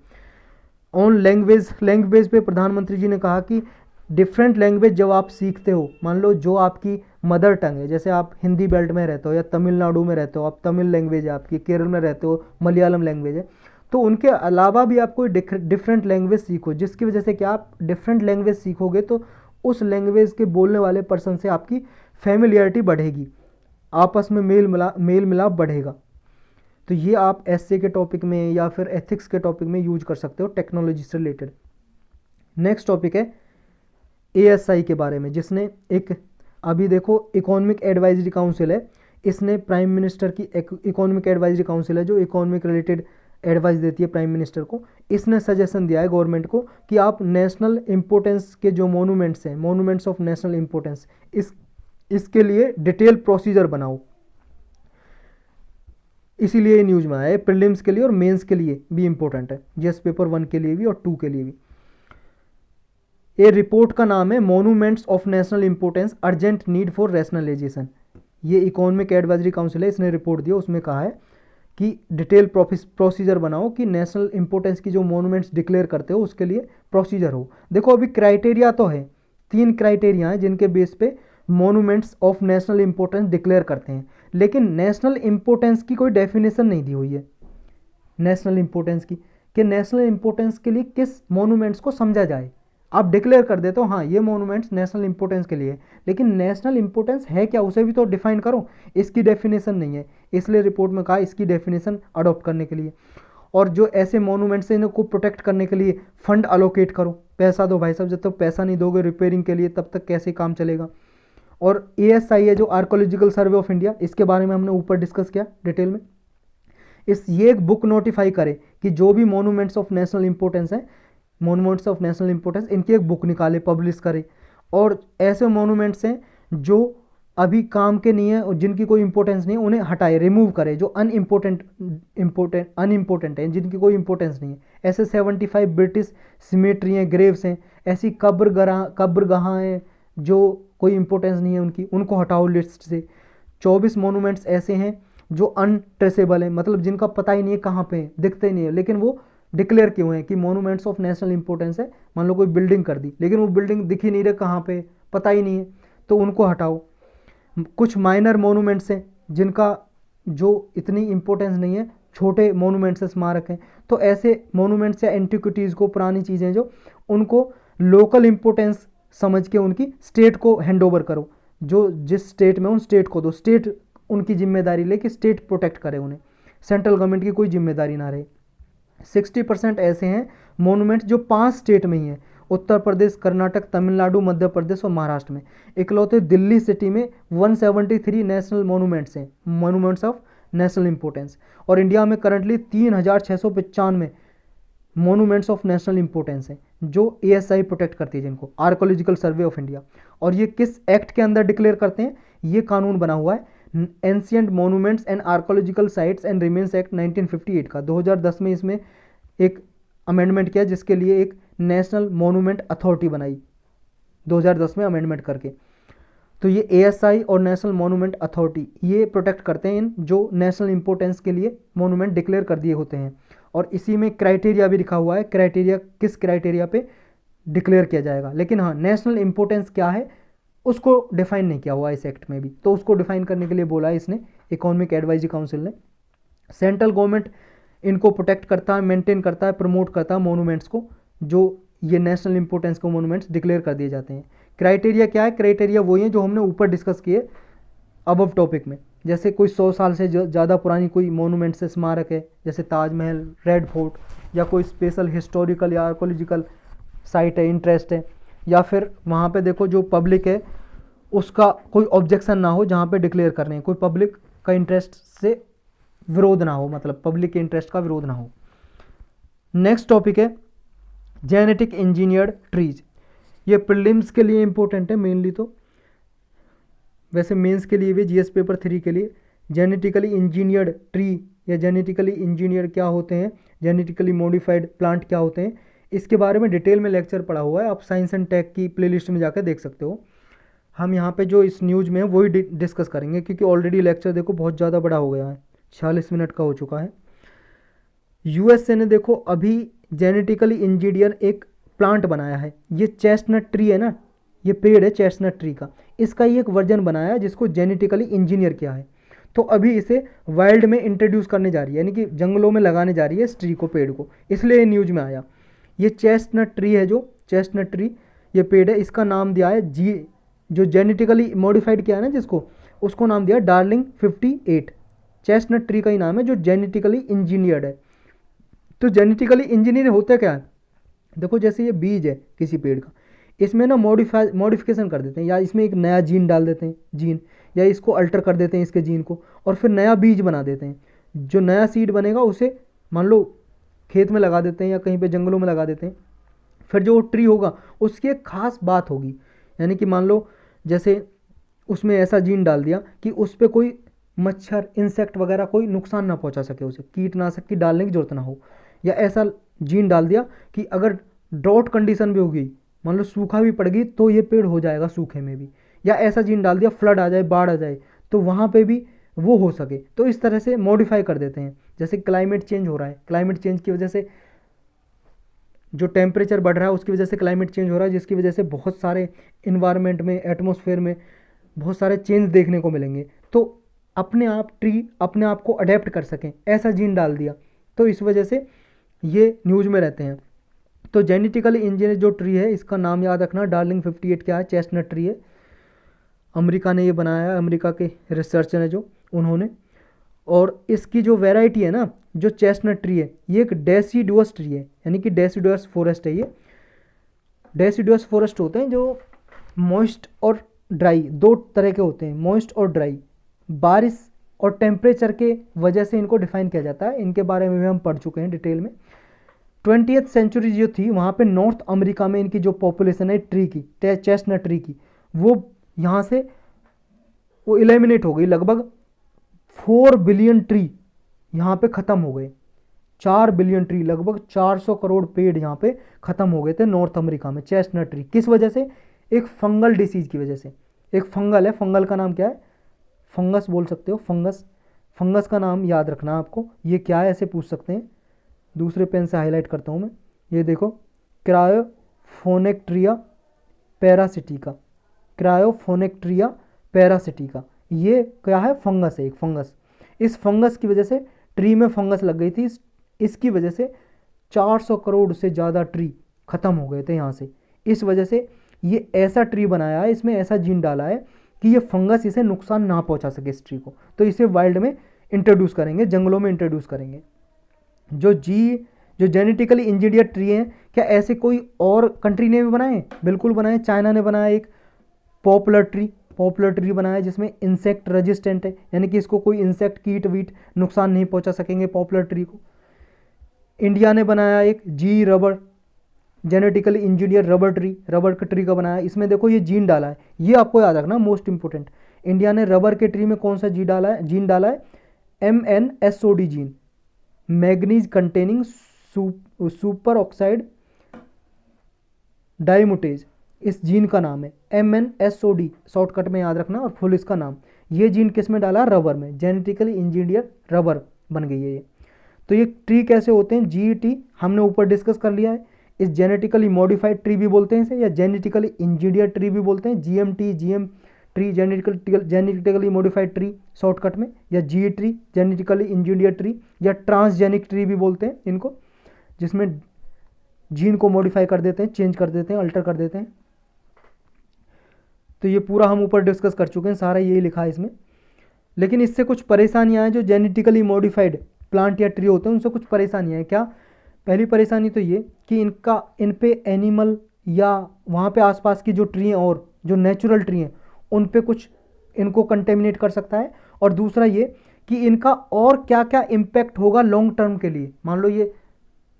ऑन लैंग्वेज पे प्रधानमंत्री जी ने कहा कि डिफरेंट लैंग्वेज जब आप सीखते हो, मान लो जो आपकी मदर टंग है, जैसे आप हिंदी बेल्ट में रहते हो या तमिलनाडु में रहते हो, आप तमिल लैंग्वेज है आपकी, केरल में रहते हो मलयालम लैंग्वेज है, तो उनके अलावा भी आप कोई डिफरेंट लैंग्वेज सीखो, जिसकी वजह से कि आप डिफरेंट लैंग्वेज सीखोगे तो उस लैंग्वेज के बोलने वाले पर्सन से आपकी फैमिलियरिटी बढ़ेगी, आपस में मेल मिलाप बढ़ेगा। तो ये आप एसए के टॉपिक में या फिर एथिक्स के टॉपिक में यूज कर सकते हो टेक्नोलॉजी से रिलेटेड। नेक्स्ट टॉपिक है एएसआई के बारे में, जिसने एक, अभी देखो इकोनॉमिक एडवाइजरी काउंसिल है, इसने प्राइम मिनिस्टर की इकोनॉमिक एडवाइजरी काउंसिल है जो इकोनॉमिक रिलेटेड एडवाइस देती है प्राइम मिनिस्टर को, इसने सजेशन दिया है गवर्नमेंट को कि आप नेशनल इंपॉर्टेंस के जो मोनूमेंट्स हैं, मोनूमेंट्स ऑफ नेशनल इंपॉर्टेंस, इसके लिए डिटेल प्रोसीजर बनाओ। इसीलिए न्यूज में आया है, प्रीलिम्स के लिए और मेंस के लिए भी इंपॉर्टेंट है, जीएस पेपर 1 के लिए भी और 2 के लिए भी। ये रिपोर्ट का नाम है monuments of national importance, urgent need for rationalisation. ये इकोनॉमिक एडवाइजरी काउंसिल है, इसने रिपोर्ट दिया, उसमें कहा है कि डिटेल प्रोसीजर बनाओ कि नेशनल इंपॉर्टेंस की जो मोनूमेंट्स डिक्लेयर करते हो उसके लिए प्रोसीजर हो। देखो अभी क्राइटेरिया तो है, 3 क्राइटेरिया हैं जिनके बेस पे monuments of national importance declare करते हैं, लेकिन नेशनल इंपॉर्टेंस की कोई डेफिनेशन नहीं दी हुई है नेशनल इंपॉर्टेंस की, कि नेशनल इंपॉर्टेंस के लिए किस मोनूमेंट्स को समझा जाए। आप डिक्लेयर कर देते हो हाँ ये मोनूमेंट्स नेशनल इंपॉर्टेंस के लिए, लेकिन नेशनल इंपॉर्टेंस है क्या उसे भी तो डिफाइन करो, इसकी डेफिनेशन नहीं है, इसलिए रिपोर्ट में कहा इसकी डेफिनेशन अडॉप्ट करने के लिए। और जो ऐसे मोनूमेंट्स हैं इनको प्रोटेक्ट करने के लिए फंड अलोकेट करो, पैसा दो भाई साहब, जब तक पैसा नहीं दोगे रिपेयरिंग के लिए तब तक कैसे काम चलेगा। और एएसआई है जो आर्कोलॉजिकल सर्वे ऑफ इंडिया, इसके बारे में हमने ऊपर डिस्कस किया डिटेल में, ये एक बुक नोटिफाई करे कि जो भी मोनूमेंट्स ऑफ नेशनल इंपॉर्टेंस है, मोनूमेंट्स ऑफ नेशनल इंपॉर्टेंस, इनकी एक बुक निकाले, पब्लिश करे। और ऐसे मोनूमेंट्स हैं जो अभी काम के नहीं है और जिनकी कोई इंपॉर्टेंस नहीं है उन्हें हटाए, रिमूव करे, जो अनइम्पोर्टेंट हैं, जिनकी कोई इंपॉर्टेंस नहीं है। ऐसे 75 ब्रिटिश सिमेट्री हैं, ग्रेव्स हैं, ऐसी कब्रगाह हैं जो कोई इंपॉर्टेंस नहीं है उनकी, उनको हटाओ लिस्ट से। 24 मोनूमेंट्स ऐसे हैं जो अनट्रेसेबल हैं, मतलब जिनका पता ही नहीं है कहाँ पे दिखते ही नहीं है, लेकिन वो डिक्लेयर क्यों है कि मोनूमेंट्स ऑफ नेशनल इंपॉर्टेंस है। मान लो कोई बिल्डिंग कर दी लेकिन वो बिल्डिंग दिख ही नहीं रहे कहाँ पे, पता ही नहीं है, तो उनको हटाओ। कुछ माइनर मोनूमेंट्स हैं जिनका जो इतनी इंपॉर्टेंस नहीं है, छोटे मोनूमेंट्स से स्मारक हैं, तो ऐसे मोनूमेंट्स या एंटिक्विटीज़ को, पुरानी चीज़ें जो, उनको लोकल इंपॉर्टेंस समझ के उनकी स्टेट को हैंड ओवर करो, जो जिस स्टेट में उन स्टेट को दो, स्टेट उनकी जिम्मेदारी ले कि स्टेट प्रोटेक्ट करे उन्हें, सेंट्रल गवर्नमेंट की कोई जिम्मेदारी ना रहे। 60% ऐसे हैं मोनूमेंट्स जो 5 स्टेट में ही हैं, उत्तर प्रदेश, कर्नाटक, तमिलनाडु, मध्य प्रदेश और महाराष्ट्र में। इकलौते दिल्ली सिटी में 173 नेशनल मोनूमेंट्स हैं, मोनूमेंट्स ऑफ नेशनल इंपॉर्टेंस। और इंडिया में currently 3695 monuments of national importance हैं जो एएसआई प्रोटेक्ट करती है, जिनको आर्कोलॉजिकल सर्वे ऑफ इंडिया। और ये किस एक्ट के अंदर डिक्लेयर करते हैं, ये कानून बना हुआ है ancient monuments and archaeological sites and remains act 1958 का। 2010 में इसमें एक अमेंडमेंट किया जिसके लिए एक नेशनल मोनूमेंट अथॉरिटी बनाई, 2010 में अमेंडमेंट करके। तो ये ASI और नेशनल मोनूमेंट अथॉरिटी ये प्रोटेक्ट करते हैं इन जो नेशनल इंपॉर्टेंस के लिए मोनूमेंट डिक्लेयर कर दिए होते हैं। और इसी में क्राइटेरिया भी लिखा हुआ है, क्राइटेरिया किस क्राइटेरिया पे डिक्लेयर किया जाएगा। लेकिन हाँ, नेशनल इंपॉर्टेंस क्या है उसको डिफाइन नहीं किया हुआ इस एक्ट में भी, तो उसको डिफाइन करने के लिए बोला है इसने इकोनॉमिक एडवाइजरी काउंसिल ने। सेंट्रल गवर्नमेंट इनको प्रोटेक्ट करता है, मेंटेन करता है, प्रमोट करता है मोनूमेंट्स को, जो ये नेशनल इंपॉर्टेंस के मोनूमेंट्स डिक्लेयर कर दिए जाते हैं। क्राइटेरिया क्या है? क्राइटेरिया वही है जो हमने ऊपर डिस्कस किए अबव टॉपिक में। जैसे कोई 100 साल से ज़्यादा पुरानी कोई मोनूमेंट से स्मारक है, जैसे ताजमहल, रेड फोर्ट, या कोई स्पेशल हिस्टोरिकल या आर्कोलॉजिकल साइट है, इंटरेस्ट है, या फिर वहाँ पे देखो जो पब्लिक है उसका कोई ऑब्जेक्शन ना हो जहाँ पे डिक्लेयर कर रहे हैं, कोई पब्लिक का इंटरेस्ट से विरोध ना हो, मतलब पब्लिक के इंटरेस्ट का विरोध ना हो। नेक्स्ट टॉपिक है जेनेटिक इंजीनियर्ड ट्रीज। ये प्रीलिम्स के लिए इंपॉर्टेंट है मेनली, तो वैसे मेंस के लिए भी जीएस पेपर 3 के लिए जेनेटिकली इंजीनियर्ड ट्री या जेनेटिकली इंजीनियर्ड क्या होते हैं, जेनेटिकली मॉडिफाइड प्लांट क्या होते हैं, इसके बारे में डिटेल में लेक्चर पढ़ा हुआ है, आप साइंस एंड टेक की प्लेलिस्ट में जाकर देख सकते हो। हम यहाँ पे जो इस न्यूज़ में है वही डिस्कस करेंगे, क्योंकि ऑलरेडी लेक्चर देखो बहुत ज़्यादा बड़ा हो गया है, 46 मिनट का हो चुका है। यूएसए ने देखो अभी जेनेटिकली इंजीनियर एक प्लांट बनाया है, ये चेस्टनट ट्री है ना, ये पेड़ है चेस्टनट ट्री का, इसका ये एक वर्जन बनाया है जिसको जेनेटिकली इंजीनियर किया है। तो अभी इसे वाइल्ड में इंट्रोड्यूस करने जा रही है, यानी कि जंगलों में लगाने जा रही है इस ट्री को, पेड़ को, इसलिए न्यूज में आया। ये चेस्टनट ट्री है, जो चेस्टनट ट्री ये पेड़ है, इसका नाम दिया है जो जेनेटिकली मॉडिफाइड किया है ना जिसको, उसको नाम दिया डार्लिंग 58। चेस्टनट ट्री का ही नाम है जो जेनेटिकली इंजीनियर्ड है। तो जेनेटिकली इंजीनियर होता क्या है, देखो जैसे ये बीज है किसी पेड़ का, इसमें ना मॉडिफिकेशन कर देते हैं, या इसमें एक नया जीन डाल देते हैं, जीन, या इसको अल्टर कर देते हैं इसके जीन को, और फिर नया बीज बना देते हैं। जो नया सीड बनेगा उसे मान लो खेत में लगा देते हैं या कहीं पे जंगलों में लगा देते हैं। फिर जो ट्री होगा उसकी एक खास बात होगी, यानी कि मान लो जैसे उसमें ऐसा जीन डाल दिया कि उस पर कोई मच्छर, इंसेक्ट वगैरह कोई नुकसान ना पहुंचा सके, उसे कीटनाशक की डालने की जरूरत ना हो, या ऐसा जीन डाल दिया कि अगर ड्रॉट कंडीशन भी होगी, मान लो सूखा भी पड़ गई तो ये पेड़ हो जाएगा सूखे में भी, या ऐसा जीन डाल दिया फ्लड आ जाए, बाढ़ आ जाए तो वहाँ पे भी वो हो सके। तो इस तरह से मॉडिफाई कर देते हैं। जैसे क्लाइमेट चेंज हो रहा है, क्लाइमेट चेंज की वजह से जो टेम्परेचर बढ़ रहा है उसकी वजह से क्लाइमेट चेंज हो रहा है, जिसकी वजह से बहुत सारे इन्वायरमेंट में, एटमॉस्फेयर में बहुत सारे चेंज देखने को मिलेंगे। तो अपने आप ट्री अपने आप को अडेप्ट कर सकें, ऐसा जीन डाल दिया, तो इस वजह से ये न्यूज़ में रहते हैं। तो जेनेटिकली इंजीनियर जो ट्री है इसका नाम याद रखना, डार्लिंग 58 क्या है, चेस्टनट ट्री है, अमेरिका ने ये बनाया है, अमेरिका के रिसर्चर है जो उन्होंने। और इसकी जो वैरायटी है ना, जो चेस्टनट ट्री है, ये एक डेसिडुअस ट्री है, यानी कि डेसिडुअस फॉरेस्ट है। ये डेसिडुअस फॉरेस्ट होते हैं जो मॉइस्ट और ड्राई, दो तरह के होते हैं, मॉइस्ट और ड्राई। बारिश और टेम्परेचर के वजह से इनको डिफाइन किया जाता है, इनके बारे में भी हम पढ़ चुके हैं डिटेल में। 20th सेंचुरी जो थी वहाँ पे नॉर्थ अमेरिका में इनकी जो पॉपुलेशन है ट्री की, चेस्टनट ट्री की, वो यहाँ से वो एलिमिनेट हो गई। लगभग 4 बिलियन ट्री यहाँ पे ख़त्म हो गए, 4 बिलियन ट्री, लगभग 400 करोड़ पेड़ यहाँ पे ख़त्म हो गए थे नॉर्थ अमेरिका में, चेस्टनट ट्री। किस वजह से? एक फंगल डिसीज़ की वजह से। एक फंगल है, फंगल का नाम क्या है, फंगस बोल सकते हो, फंगस। फंगस का नाम याद रखना आपको, ये क्या है ऐसे पूछ सकते हैं। दूसरे पेन से हाईलाइट करता हूँ मैं, ये देखो, क्रायोफोनेक्ट्रिया पैरासिटिका, क्रायोफोनेक्ट्रिया पैरासिटिका, ये क्या है, फंगस है, एक फंगस। इस फंगस की वजह से ट्री में फंगस लग गई थी, इसकी वजह से 400 करोड़ से ज़्यादा ट्री ख़त्म हो गए थे यहाँ से। इस वजह से ये ऐसा ट्री बनाया है, इसमें ऐसा जीन डाला है कि ये फंगस इसे नुकसान ना पहुँचा सके इस ट्री को। तो इसे वाइल्ड में इंट्रोड्यूस करेंगे, जंगलों में इंट्रोड्यूस करेंगे। जो जेनेटिकली इंजीनियर ट्री हैं, क्या ऐसे कोई और कंट्री ने भी बनाए? बिल्कुल बनाए। चाइना ने बनाया एक पॉपुलर ट्री बनाया जिसमें इंसेक्ट रेजिस्टेंट है, यानी कि इसको कोई इंसेक्ट, कीट वीट नुकसान नहीं पहुंचा सकेंगे पॉपुलर ट्री को। इंडिया ने बनाया एक जी रबर, जेनेटिकली इंजीनियर रबर के ट्री का बनाया। इसमें देखो ये जीन डाला है, ये आपको याद रखना, मोस्ट इंपोर्टेंट। इंडिया ने रबर के ट्री में कौन सा जीन डाला है, MnSOD gene, manganese containing super oxide dismutase. इस जीन का नाम है MNSOD, शॉर्टकट में याद रखना, और फुल इसका नाम। ये जीन किस में डाला? रबर में, जेनेटिकली इंजीनियर रबर बन गई है ये। तो ये ट्री कैसे होते हैं? GET हमने ऊपर डिस्कस कर लिया है। इस जेनेटिकली मॉडिफाइड ट्री भी बोलते हैं इसे, या जेनेटिकली इंजीनियर ट्री भी बोलते हैं, GM tree, genetically modified tree shortcut में, या GE tree, genetically engineer tree, या ट्रांसजेनिक ट्री भी बोलते हैं इनको, जिसमें जीन को मॉडिफाई कर देते हैं, चेंज कर देते हैं, अल्टर कर देते हैं। तो ये पूरा हम ऊपर डिस्कस कर चुके हैं, सारा यही लिखा है इसमें। लेकिन इससे कुछ परेशानियां हैं, जो जेनेटिकली मॉडिफाइड प्लांट या ट्री होते हैं उनसे कुछ परेशानियां हैं। क्या? पहली परेशानी तो ये कि इन पे एनिमल या वहाँ पे आसपास की जो ट्री हैं और जो नेचुरल ट्री हैं उन पे कुछ इनको कंटेमिनेट कर सकता है। और दूसरा ये कि इनका और क्या क्या इम्पैक्ट होगा लॉन्ग टर्म के लिए। मान लो ये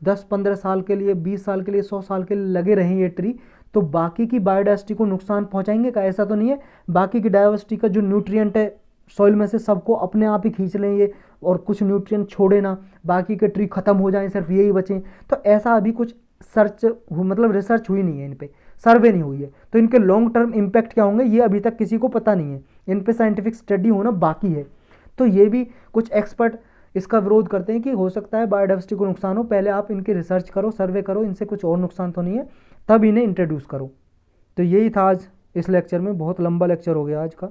10-15 साल के लिए, 20 साल के लिए, 100 साल के लिए लगे रहें ये ट्री, तो बाकी की बायोडाइवर्सिटी को नुकसान पहुंचाएंगे क्या? ऐसा तो नहीं है। बाकी की डाइवर्सिटी का जो न्यूट्रिएंट है सॉइल में से सबको अपने आप ही खींच लें ये, और कुछ न्यूट्रिएंट छोड़े ना, बाकी के ट्री खत्म हो जाएं, सिर्फ यही बचें। तो ऐसा अभी कुछ मतलब रिसर्च हुई नहीं है, इन पे सर्वे नहीं हुई है। तो इनके लॉन्ग टर्म इम्पैक्ट क्या होंगे ये अभी तक किसी को पता नहीं है, इन पे साइंटिफिक स्टडी होना बाकी है। तो ये भी कुछ एक्सपर्ट इसका विरोध करते हैं कि हो सकता है बायोडाइवर्सिटी को नुकसान हो, पहले आप इनकी रिसर्च करो, सर्वे करो, इनसे कुछ और नुकसान तो नहीं है, तब इन्हें इंट्रोड्यूस करो। तो यही था आज इस लेक्चर में, बहुत लंबा लेक्चर हो गया आज का।